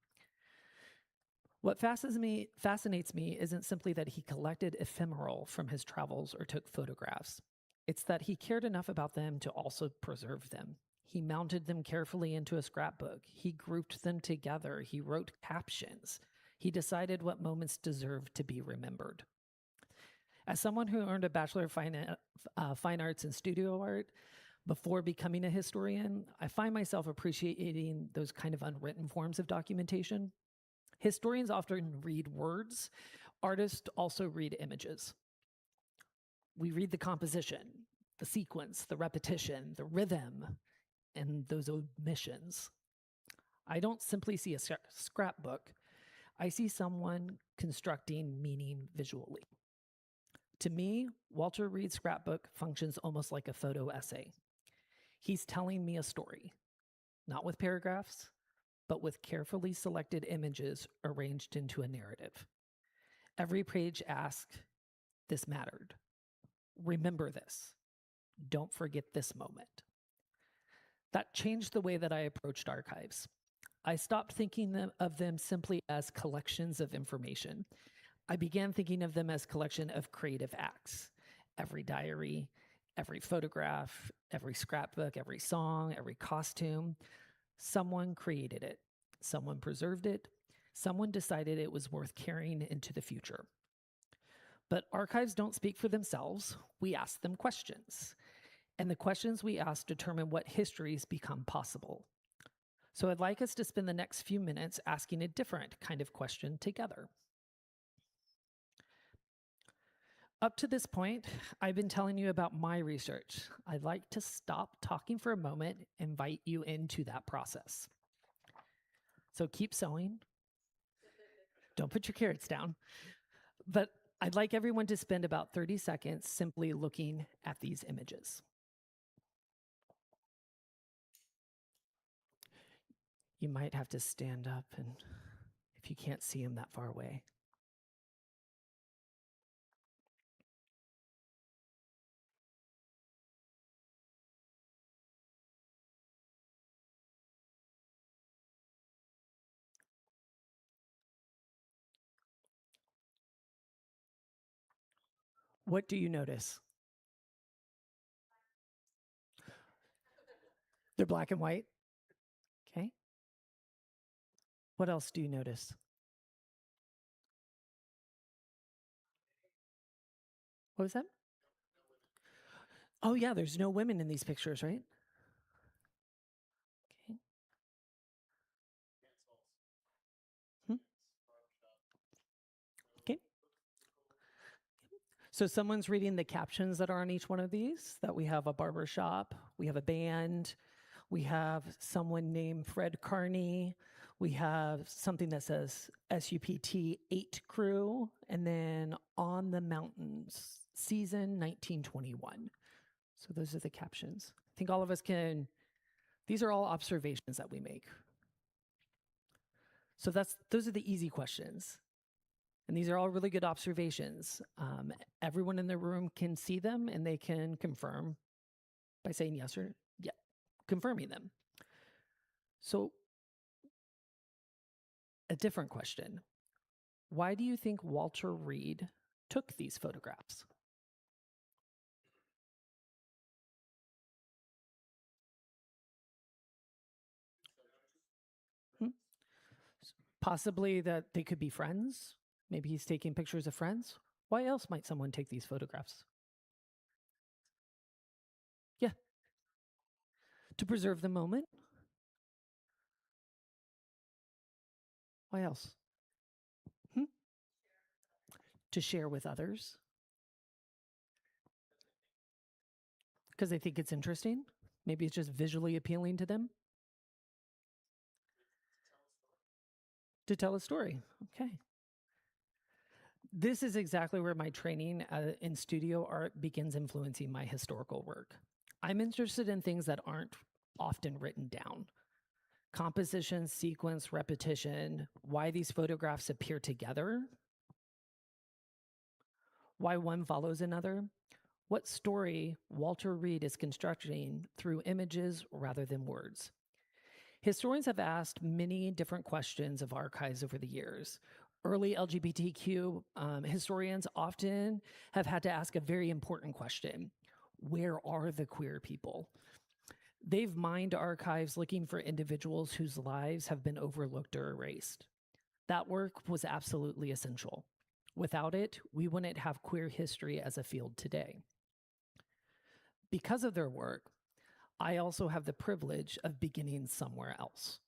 What fascinates me isn't simply that he collected ephemeral from his travels or took photographs. It's that he cared enough about them to also preserve them. He mounted them carefully into a scrapbook. He grouped them together. He wrote captions. He decided what moments deserved to be remembered. As someone who earned a Bachelor of Fine Arts in Studio Art before becoming a historian, I find myself appreciating those kind of unwritten forms of documentation. Historians often read words. Artists also read images. We read the composition, the sequence, the repetition, the rhythm, and those omissions. I don't simply see a scrapbook. I see someone constructing meaning visually. To me, Walter Reed's scrapbook functions almost like a photo essay. He's telling me a story, not with paragraphs, but with carefully selected images arranged into a narrative. Every page asks, "This mattered. Remember this. Don't forget this moment." That changed the way that I approached archives. I stopped thinking of them simply as collections of information. I began thinking of them as collection of creative acts. Every diary, every photograph, every scrapbook, every song, every costume. Someone created it. Someone preserved it. Someone decided it was worth carrying into the future. But archives don't speak for themselves. We ask them questions. And the questions we ask determine what histories become possible. So I'd like us to spend the next few minutes asking a different kind of question together. Up to this point, I've been telling you about my research. I'd like to stop talking for a moment and invite you into that process. So keep sewing. Don't put your carrots down. But I'd like everyone to spend about 30 seconds simply looking at these images. You might have to stand up and if you can't see them that far away. What do you notice? They're black and white. Okay. What else do you notice? What was that? Oh, yeah, there's no women in these pictures, right? Okay. Okay. So someone's reading the captions that are on each one of these, that we have a barber shop, we have a band, we have someone named Fred Carney, we have something that says SUPT 8 crew, and then On the Mountains, season 1921. So those are the captions. I think all of us can, these are all observations that we make. So those are the easy questions. And these are all really good observations. Everyone in the room can see them and they can confirm by saying yes or yeah, confirming them. So a different question. Why do you think Walter Reed took these photographs? Possibly that they could be friends. Maybe he's taking pictures of friends. Why else might someone take these photographs? Yeah. To preserve the moment. Why else? To share with others. Because they think it's interesting. Maybe it's just visually appealing to them. To tell a story. Okay. This is exactly where my training in studio art begins influencing my historical work. I'm interested in things that aren't often written down. Composition, sequence, repetition, why these photographs appear together, why one follows another, what story Walter Reed is constructing through images rather than words. Historians have asked many different questions of archives over the years. Early LGBTQ historians often have had to ask a very important question. Where are the queer people? They've mined archives looking for individuals whose lives have been overlooked or erased. That work was absolutely essential. Without it, we wouldn't have queer history as a field today. Because of their work, I also have the privilege of beginning somewhere else.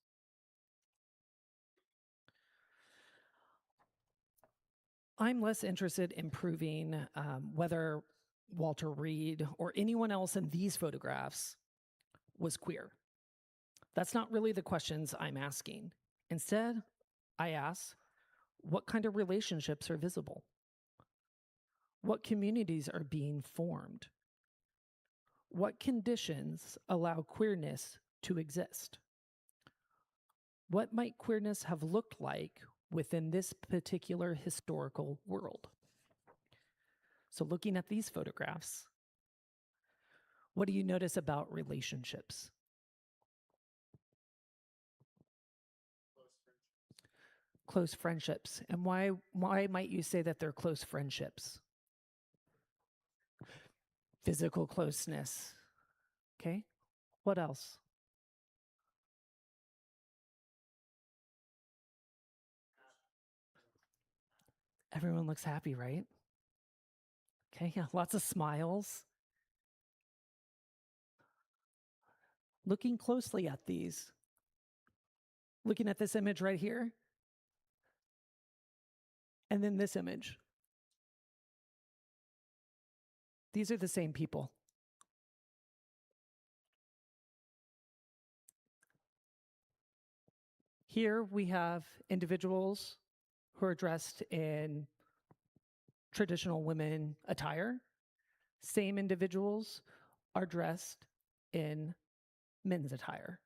I'm less interested in proving whether Walter Reed or anyone else in these photographs was queer. That's not really the questions I'm asking. Instead, I ask, what kind of relationships are visible? What communities are being formed? What conditions allow queerness to exist? What might queerness have looked like within this particular historical world? So looking at these photographs, what do you notice about relationships? Close friendships. And why might you say that they're close friendships? Physical closeness. Okay. What else? Everyone looks happy, right? Okay, yeah, lots of smiles. Looking closely at these. Looking at this image right here. And then this image. These are the same people. Here we have individuals who are dressed in traditional women attire. Same individuals are dressed in men's attire.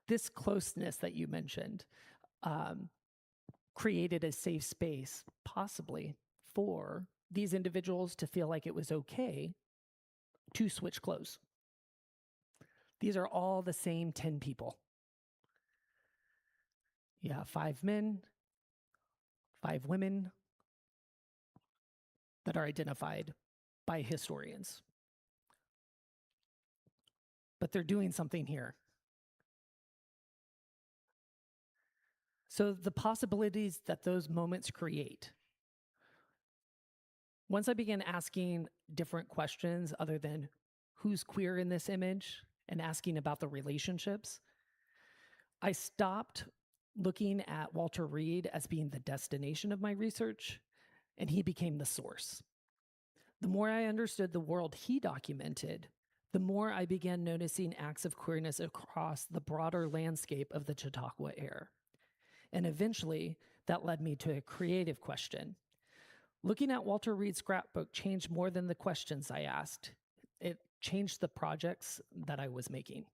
This closeness that you mentioned created a safe space, possibly, for these individuals to feel like it was okay to switch clothes. These are all the same 10 people. Yeah, 5 men, 5 women that are identified by historians. But they're doing something here. So the possibilities that those moments create. Once I began asking different questions other than who's queer in this image and asking about the relationships, I stopped looking at Walter Reed as being the destination of my research, and he became the source. The more I understood the world he documented, the more I began noticing acts of queerness across the broader landscape of the Chautauqua era. And eventually, that led me to a creative question. Looking at Walter Reed's scrapbook changed more than the questions I asked. It changed the projects that I was making.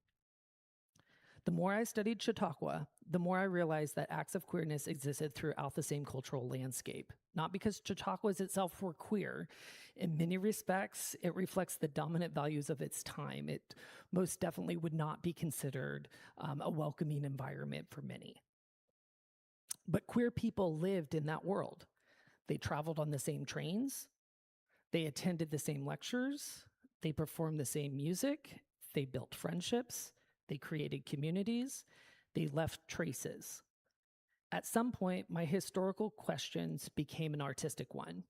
The more I studied Chautauqua, the more I realized that acts of queerness existed throughout the same cultural landscape. Not because Chautauquas itself were queer. In many respects, it reflects the dominant values of its time. It most definitely would not be considered a welcoming environment for many. But queer people lived in that world. They traveled on the same trains. They attended the same lectures. They performed the same music. They built friendships. They created communities. They left traces. At some point, my historical questions became an artistic one.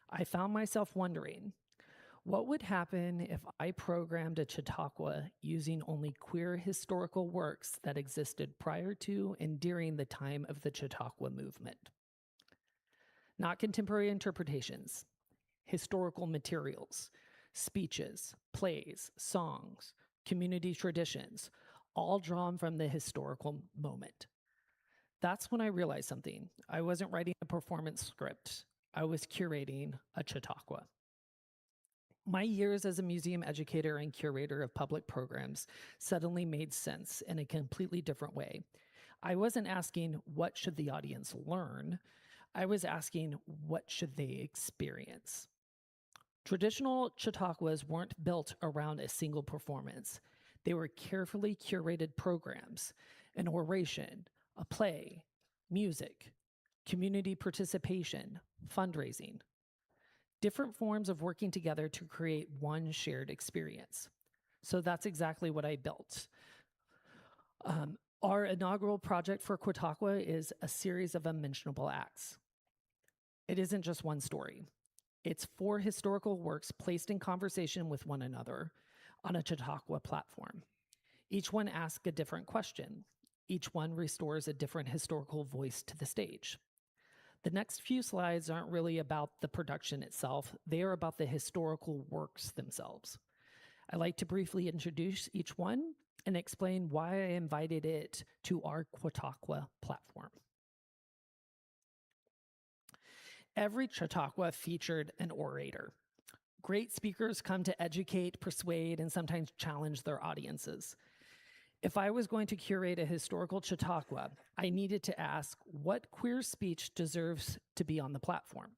I found myself wondering, what would happen if I programmed a Chautauqua using only queer historical works that existed prior to and during the time of the Chautauqua movement? Not contemporary interpretations, historical materials, speeches, plays, songs, community traditions, all drawn from the historical moment. That's when I realized something. I wasn't writing a performance script. I was curating a Chautauqua. My years as a museum educator and curator of public programs suddenly made sense in a completely different way. I wasn't asking, what should the audience learn? I was asking, what should they experience? Traditional Chautauquas weren't built around a single performance. They were carefully curated programs, an oration, a play, music, community participation, fundraising. Different forms of working together to create one shared experience. So that's exactly what I built. Our inaugural project for Chautauqua is a series of unmentionable acts. It isn't just one story. It's 4 historical works placed in conversation with one another on a Chautauqua platform. Each one asks a different question. Each one restores a different historical voice to the stage. The next few slides aren't really about the production itself. They are about the historical works themselves. I'd like to briefly introduce each one and explain why I invited it to our Chautauqua platform. Every Chautauqua featured an orator. Great speakers come to educate, persuade, and sometimes challenge their audiences. If I was going to curate a historical Chautauqua, I needed to ask, what queer speech deserves to be on the platform?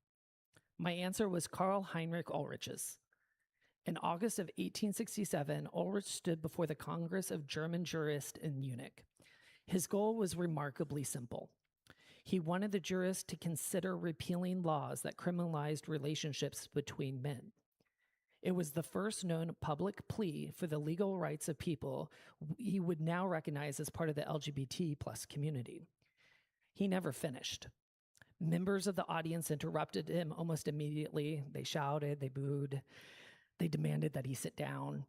My answer was Karl Heinrich Ulrich's. In August of 1867, Ulrich stood before the Congress of German jurists in Munich. His goal was remarkably simple. He wanted the jurists to consider repealing laws that criminalized relationships between men. It was the first known public plea for the legal rights of people he would now recognize as part of the LGBT plus community. He never finished. Members of the audience interrupted him almost immediately. They shouted, they booed, they demanded that he sit down.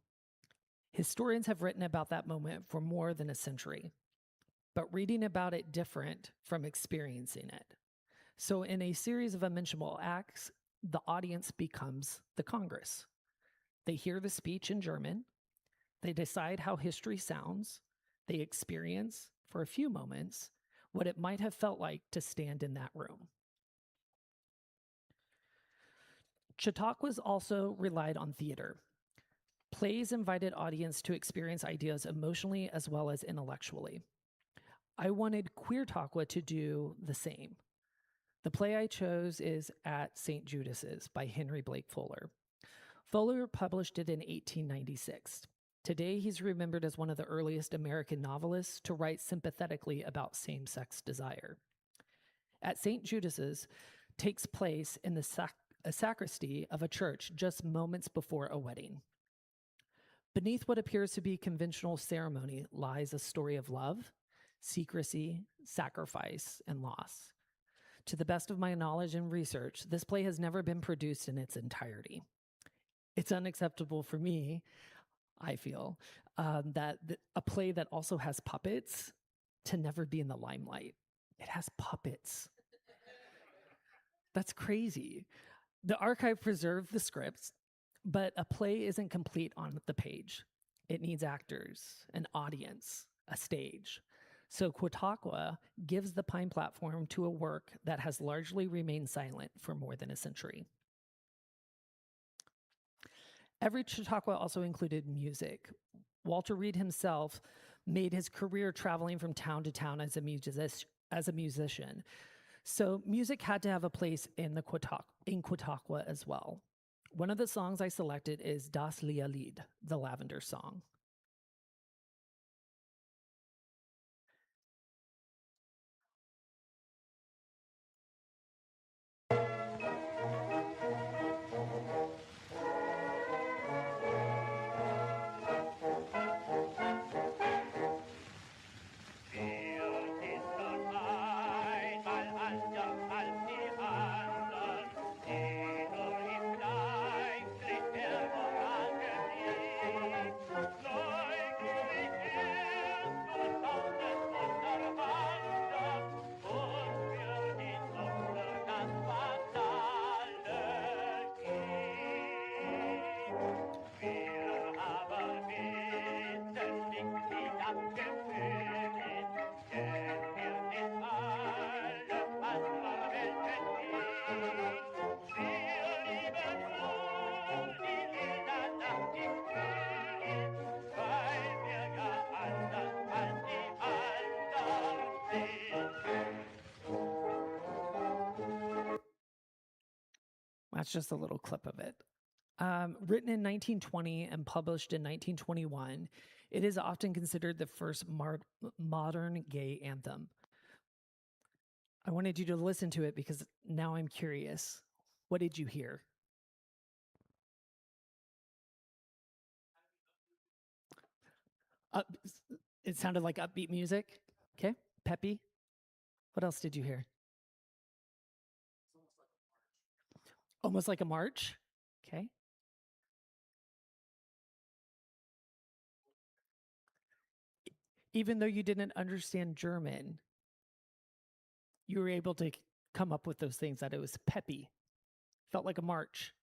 Historians have written about that moment for more than a century, but reading about it different from experiencing it. So in a series of unmentionable acts, the audience becomes the Congress. They hear the speech in German. They decide how history sounds. They experience, for a few moments, what it might have felt like to stand in that room. Chautauquas also relied on theater. Plays invited audience to experience ideas emotionally as well as intellectually. I wanted Queertauqua to do the same. The play I chose is At St. Judas's by Henry Blake Fuller. Fuller published it in 1896. Today, he's remembered as one of the earliest American novelists to write sympathetically about same-sex desire. at St. Judas's takes place in the sacristy of a church just moments before a wedding. Beneath what appears to be conventional ceremony lies a story of love, secrecy, sacrifice, and loss. To the best of my knowledge and research, this play has never been produced in its entirety. It's unacceptable for me, I feel, that a play that also has puppets to never be in the limelight. It has puppets. That's crazy. The archive preserved the scripts, but a play isn't complete on the page. It needs actors, an audience, a stage. So Chautauqua gives the Pine platform to a work that has largely remained silent for more than a century. Every Chautauqua also included music. Walter Reed himself made his career traveling from town to town as a musician. So music had to have a place in Chautauqua as well. One of the songs I selected is Das Lila Lied, the Lavender Song. That's just a little clip of it. Written in 1920 and published in 1921, it is often considered the first modern gay anthem. I wanted you to listen to it because now I'm curious. What did you hear? It sounded like upbeat music. Okay, peppy. What else did you hear? Almost like a march. Okay. Even though you didn't understand German, you were able to come up with those things, that it was peppy. Felt like a march.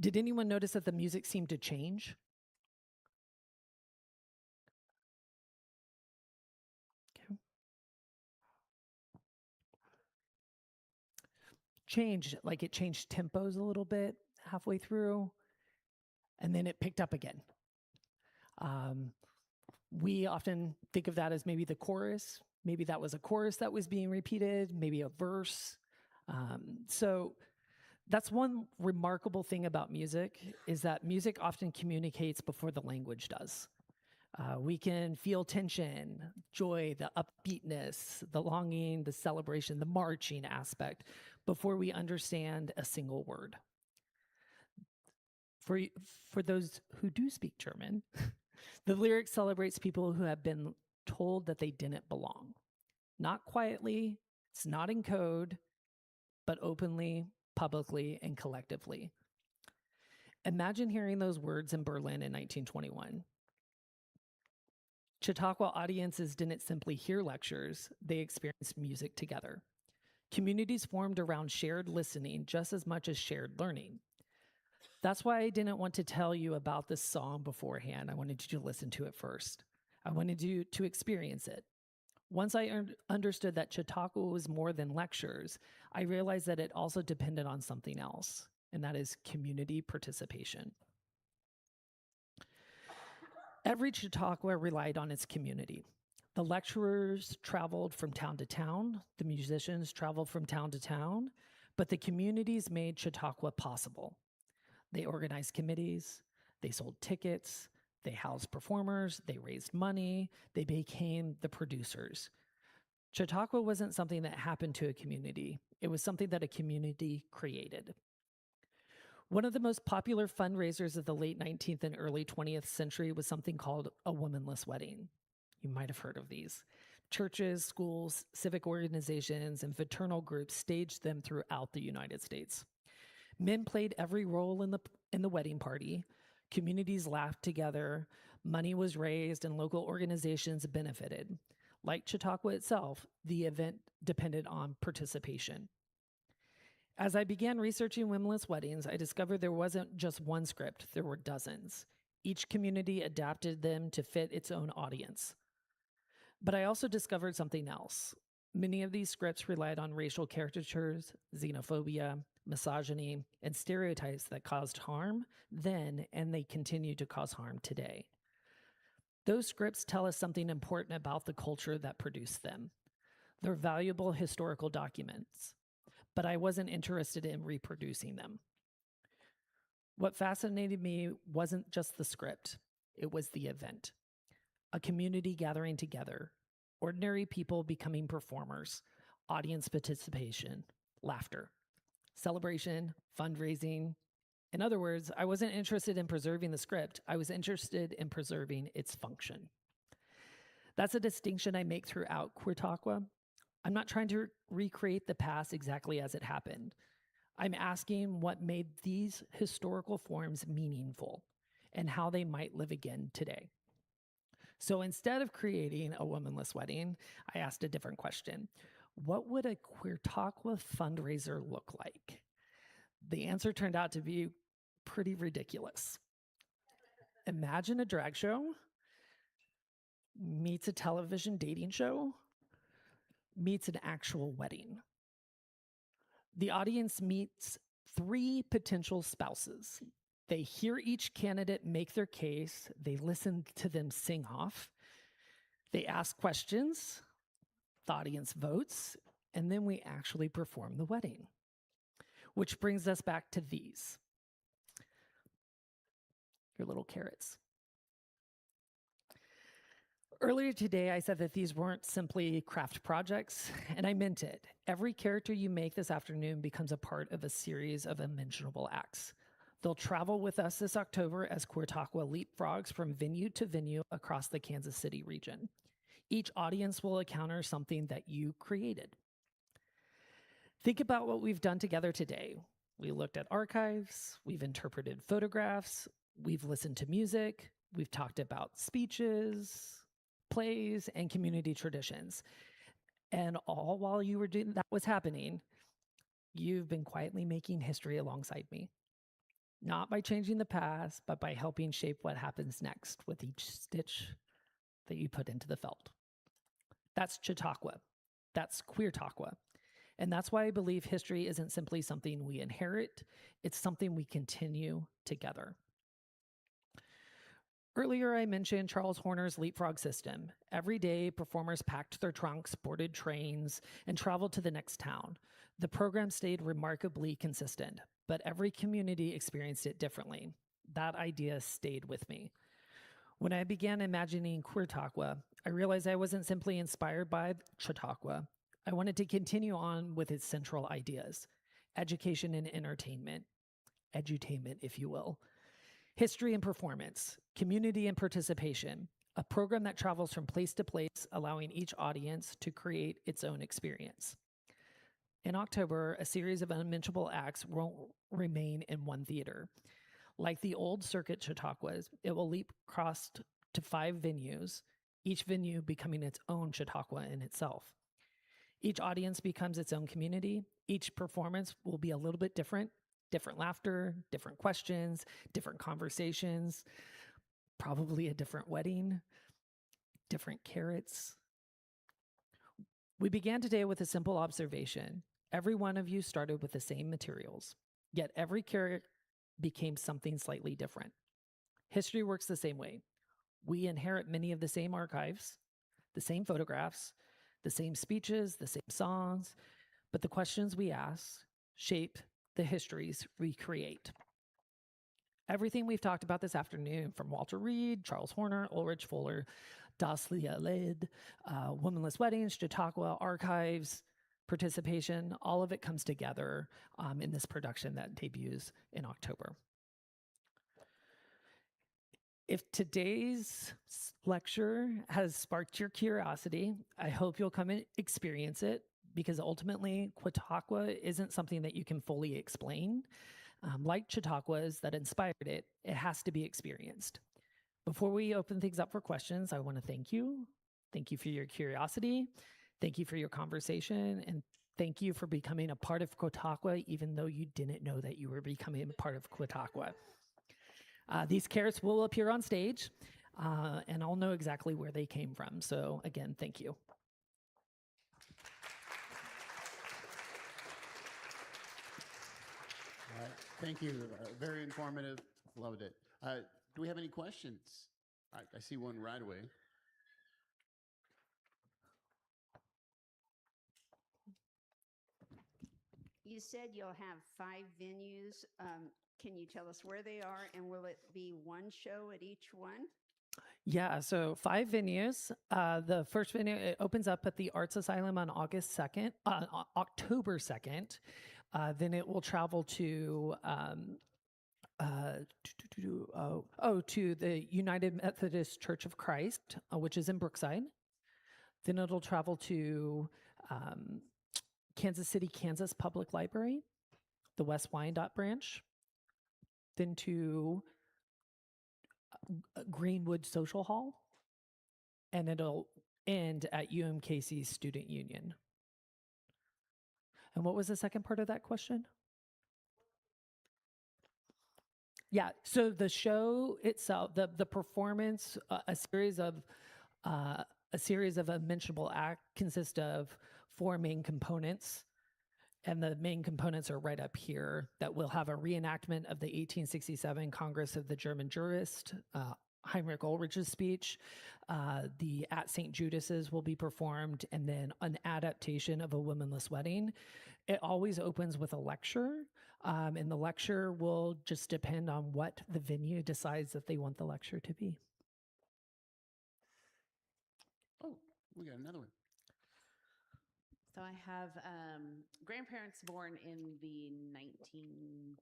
Did anyone notice that the music seemed to change? Okay. Changed, like it changed tempos a little bit halfway through, and then it picked up again. We often think of that as maybe the chorus. Maybe that was a chorus that was being repeated, maybe a verse. So that's one remarkable thing about music, is that music often communicates before the language does. We can feel tension, joy, the upbeatness, the longing, the celebration, the marching aspect before we understand a single word. For those who do speak German, the lyric celebrates people who have been told that they didn't belong. Not quietly, it's not in code, but openly, publicly, and collectively. Imagine hearing those words in Berlin in 1921. Chautauqua audiences didn't simply hear lectures, they experienced music together. Communities formed around shared listening just as much as shared learning. That's why I didn't want to tell you about this song beforehand. I wanted you to listen to it first. I wanted you to experience it. Once I understood that Chautauqua was more than lectures, I realized that it also depended on something else, and that is community participation. Every Chautauqua relied on its community. The lecturers traveled from town to town, the musicians traveled from town to town, but the communities made Chautauqua possible. They organized committees, they sold tickets, they housed performers, they raised money, they became the producers. Chautauqua wasn't something that happened to a community. It was something that a community created. One of the most popular fundraisers of the late 19th and early 20th century was something called a womanless wedding. You might have heard of these. Churches, schools, civic organizations, and fraternal groups staged them throughout the United States. Men played every role in the wedding party. Communities laughed together. Money was raised, and local organizations benefited. Like Chautauqua itself, the event depended on participation. As I began researching womenless weddings, I discovered there wasn't just one script, there were dozens. Each community adapted them to fit its own audience. But I also discovered something else. Many of these scripts relied on racial caricatures, xenophobia, misogyny, and stereotypes that caused harm then, and they continue to cause harm today. Those scripts tell us something important about the culture that produced them. They're valuable historical documents, but I wasn't interested in reproducing them. What fascinated me wasn't just the script, it was the event. A community gathering together, ordinary people becoming performers, audience participation, laughter, celebration, fundraising. In other words, I wasn't interested in preserving the script, I was interested in preserving its function. That's a distinction I make throughout Chautauqua. I'm not trying to recreate the past exactly as it happened. I'm asking what made these historical forms meaningful and how they might live again today. So instead of creating a womanless wedding, I asked a different question. What would a Chautauqua fundraiser look like? The answer turned out to be pretty ridiculous. Imagine a drag show meets a television dating show meets an actual wedding. The audience meets 3 potential spouses. They hear each candidate make their case. They listen to them sing off. They ask questions. The audience votes. And then we actually perform the wedding. Which brings us back to these. Your little carrots. Earlier today, I said that these weren't simply craft projects, and I meant it. Every character you make this afternoon becomes a part of a series of unmentionable acts. They'll travel with us this October as Chautauqua leapfrogs from venue to venue across the Kansas City region. Each audience will encounter something that you created. Think about what we've done together today. We looked at archives, we've interpreted photographs, we've listened to music, we've talked about speeches, plays, and community traditions. And all while you were doing that was happening, you've been quietly making history alongside me. Not by changing the past, but by helping shape what happens next with each stitch that you put into the felt. That's Chautauqua. That's Queertauqua. And that's why I believe history isn't simply something we inherit, it's something we continue together. Earlier, I mentioned Charles Horner's leapfrog system. Every day, performers packed their trunks, boarded trains, and traveled to the next town. The program stayed remarkably consistent, but every community experienced it differently. That idea stayed with me. When I began imagining Queertauqua, I realized I wasn't simply inspired by Chautauqua. I wanted to continue on with its central ideas: education and entertainment, edutainment, if you will. History and performance, community and participation, a program that travels from place to place, allowing each audience to create its own experience. In October, a series of unmentionable acts won't remain in one theater. Like the old circuit Chautauquas, it will leap across to 5 venues, each venue becoming its own Chautauqua in itself. Each audience becomes its own community. Each performance will be a little bit different. Different laughter, different questions, different conversations, probably a different wedding, different carrots. We began today with a simple observation. Every one of you started with the same materials, yet every carrot became something slightly different. History works the same way. We inherit many of the same archives, the same photographs, the same speeches, the same songs, but the questions we ask shape the histories we create. Everything we've talked about this afternoon, from Walter Reed, Charles Horner, Ulrich Fuller, Das Lied, Womanless Weddings, Chautauqua Archives, participation, all of it comes together in this production that debuts in October. If today's lecture has sparked your curiosity, I hope you'll come and experience it, because ultimately Chautauqua isn't something that you can fully explain. Like Chautauquas that inspired it, it has to be experienced. Before we open things up for questions, I want to thank you. Thank you for your curiosity. Thank you for your conversation. And thank you for becoming a part of Chautauqua, even though you didn't know that you were becoming a part of Chautauqua. These carrots will appear on stage, and I'll know exactly where they came from. So again, thank you. All right. Thank you. Very informative. Loved it. Do we have any questions? I see one right away. You said you'll have 5 venues. Can you tell us where they are, and will it be one show at each one? Yeah, so 5 venues. The first venue, it opens up at the Arts Asylum on October 2nd. Then it will travel to to the United Methodist Church of Christ, which is in Brookside. Then it'll travel to Kansas City, Kansas Public Library, the West Wyandotte branch. Then to Greenwood Social Hall, and it'll end at UMKC's Student Union. And what was the second part of that question? Yeah, so the show itself, the performance, a series of unmentionable acts consist of 4 main components. And the main components are right up here, that will have a reenactment of the 1867 Congress of the German jurist, Heinrich Ulrich's speech. The At St. Judas's will be performed, and then an adaptation of A Womanless Wedding. It always opens with a lecture, and the lecture will just depend on what the venue decides that they want the lecture to be. Oh, we got another one. So I have grandparents born in the 19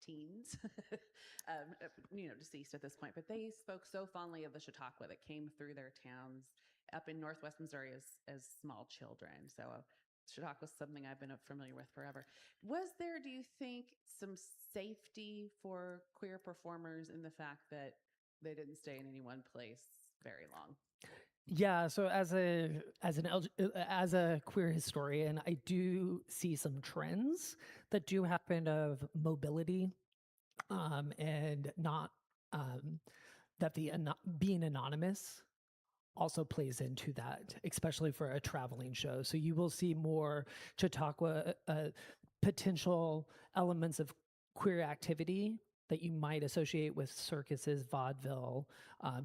teens, deceased at this point, but they spoke so fondly of the Chautauqua that came through their towns up in Northwest Missouri as small children. So Chautauqua is something I've been familiar with forever. Was there, do you think, some safety for queer performers in the fact that they didn't stay in any one place very long? Yeah, so as a queer historian, I do see some trends that do happen of mobility, and not that being anonymous also plays into that, especially for a traveling show. So you will see more Chautauqua potential elements of queer activity that you might associate with circuses, vaudeville,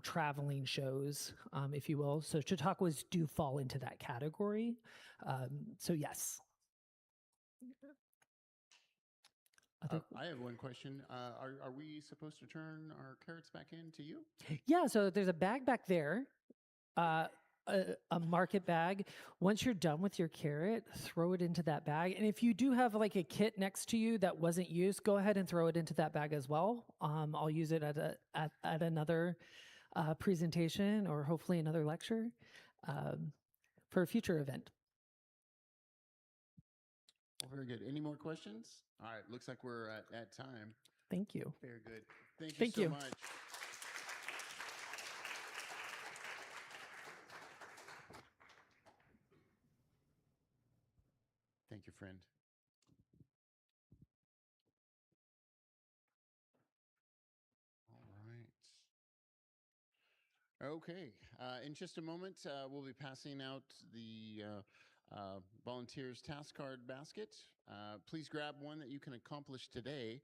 traveling shows, if you will. So Chautauquas do fall into that category. So yes. I have one question. Are we supposed to turn our carrots back in to you? Yeah, so there's a bag back there, a market bag. Once you're done with your carrot, throw it into that bag. And if you do have like a kit next to you that wasn't used, go ahead and throw it into that bag as well. I'll use it at another presentation, or hopefully another lecture, for a future event. Well, very good. Any more questions? All right, looks like we're at time. Thank you. Very good. Thank you so much. Thank you, friend. All right. Okay. In just a moment, we'll be passing out the volunteers task card basket. Please grab one that you can accomplish today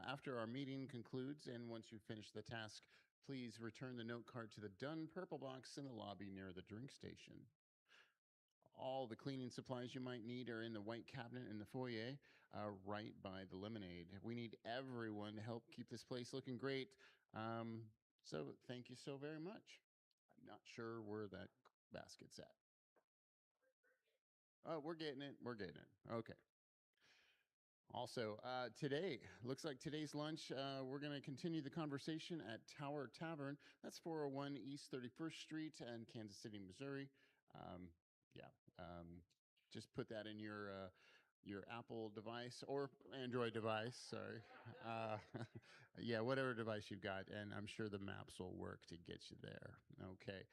after our meeting concludes. And once you finish the task, please return the note card to the done purple box in the lobby near the drink station. All the cleaning supplies you might need are in the white cabinet in the foyer, right by the lemonade. We need everyone to help keep this place looking great. So thank you so very much. Not sure where that basket's at. Oh, we're getting it. We're getting it. Okay. Also, today, looks like today's lunch, we're going to continue the conversation at Tower Tavern. That's 401 East 31st Street in Kansas City, Missouri. Yeah, just put that in your Apple device or Android device, sorry. Yeah, whatever device you've got, and I'm sure the maps will work to get you there. Okay.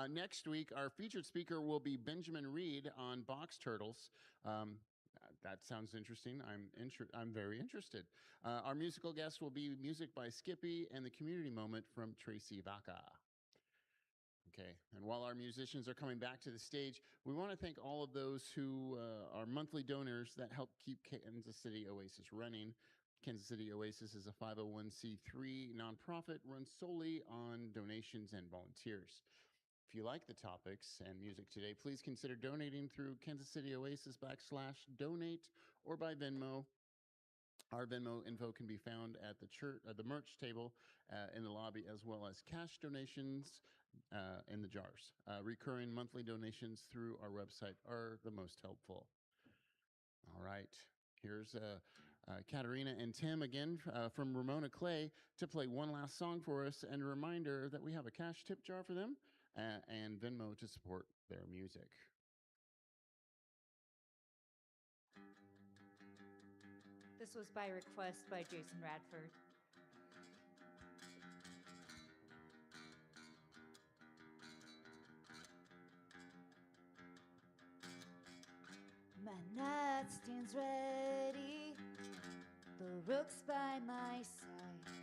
Next week, our featured speaker will be Benjamin Reed on box turtles. That sounds interesting. I'm very interested. Our musical guest will be music by Skippy and the community moment from Tracy Vaca. Okay, and while our musicians are coming back to the stage, we want to thank all of those who are monthly donors that help keep Kansas City Oasis running. Kansas City Oasis is a 501c3 nonprofit run solely on donations and volunteers. If you like the topics and music today, please consider donating through Kansas City Oasis /donate or by Venmo. Our Venmo info can be found at the merch table in the lobby, as well as cash donations in the jars. Recurring monthly donations through our website are the most helpful. All right, here's Katerina and Tim again from Ramona Clay to play one last song for us, and a reminder that we have a cash tip jar for them and Venmo to support their music. This was by request by Jason Radford. My nightstand's ready, the rook's by my side.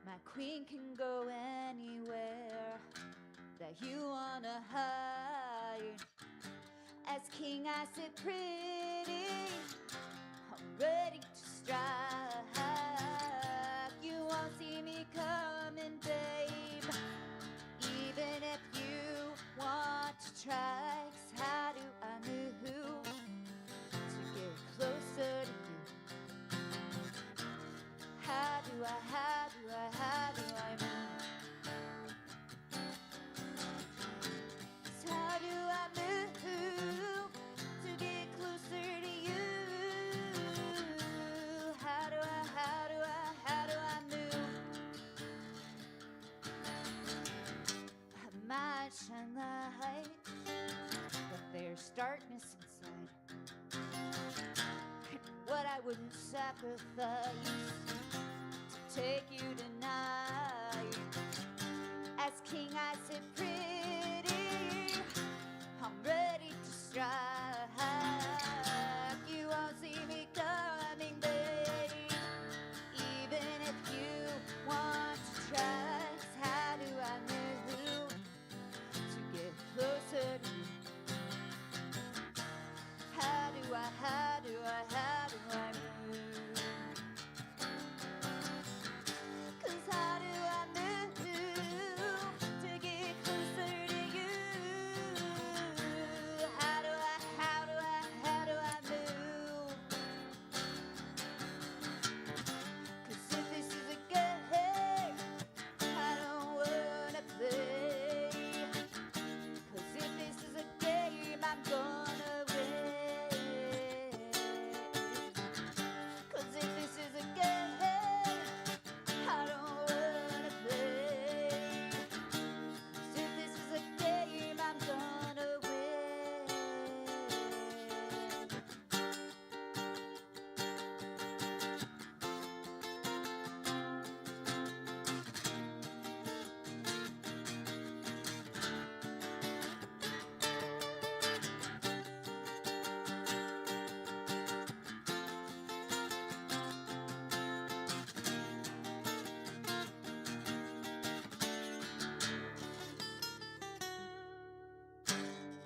My queen can go anywhere that you wanna hide. As king I sit pretty, I'm ready to strike. You won't see me coming, babe, even if you want to try. 'Cause how do I move to get closer to you? How do I move? 'Cause how do I move to get closer to you? How do I move? I might shine light, but there's darkness inside. What I wouldn't sacrifice to take you tonight. As king I sit pretty, I'm ready to strike. You won't see me coming, babe, even if you want to try. 'Cause how do I move to get closer to you? How do I move? 'Cause how do I move to get closer to you? How do I move? 'Cause if this is a game, I don't wanna play. 'Cause if this is a game, I'm gonna win. 'Cause if this is a game, I don't wanna play. 'Cause if this is a game, I'm gonna win.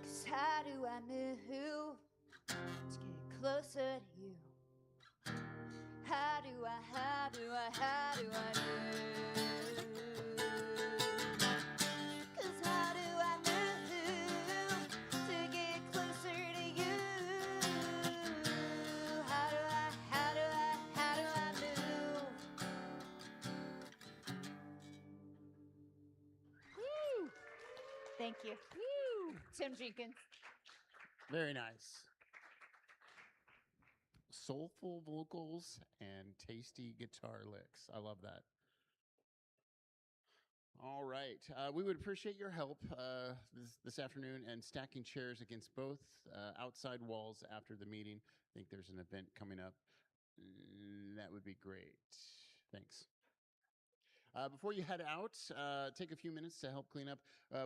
Cause how do I move to get closer to you? How do I move? 'Cause how do I move to get closer to you? How do I move? Woo! Thank you. Tim Jenkins. Very nice. Soulful vocals and tasty guitar licks. I love that. All right. We would appreciate your help this afternoon and stacking chairs against both outside walls after the meeting. I think there's an event coming up. That would be great. Thanks. Before you head out, take a few minutes to help clean up.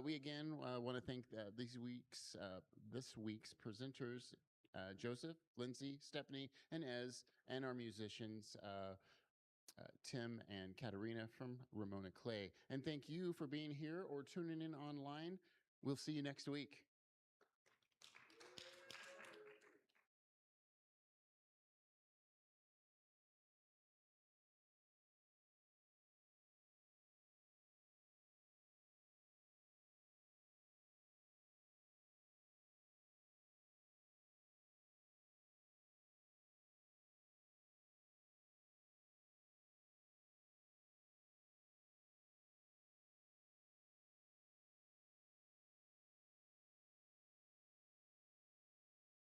We again want to thank this week's presenters, Joseph, Lindsey, Stephanie, and Ez, and our musicians, Tim and Katerina from Ramona Clay. And thank you for being here or tuning in online. We'll see you next week.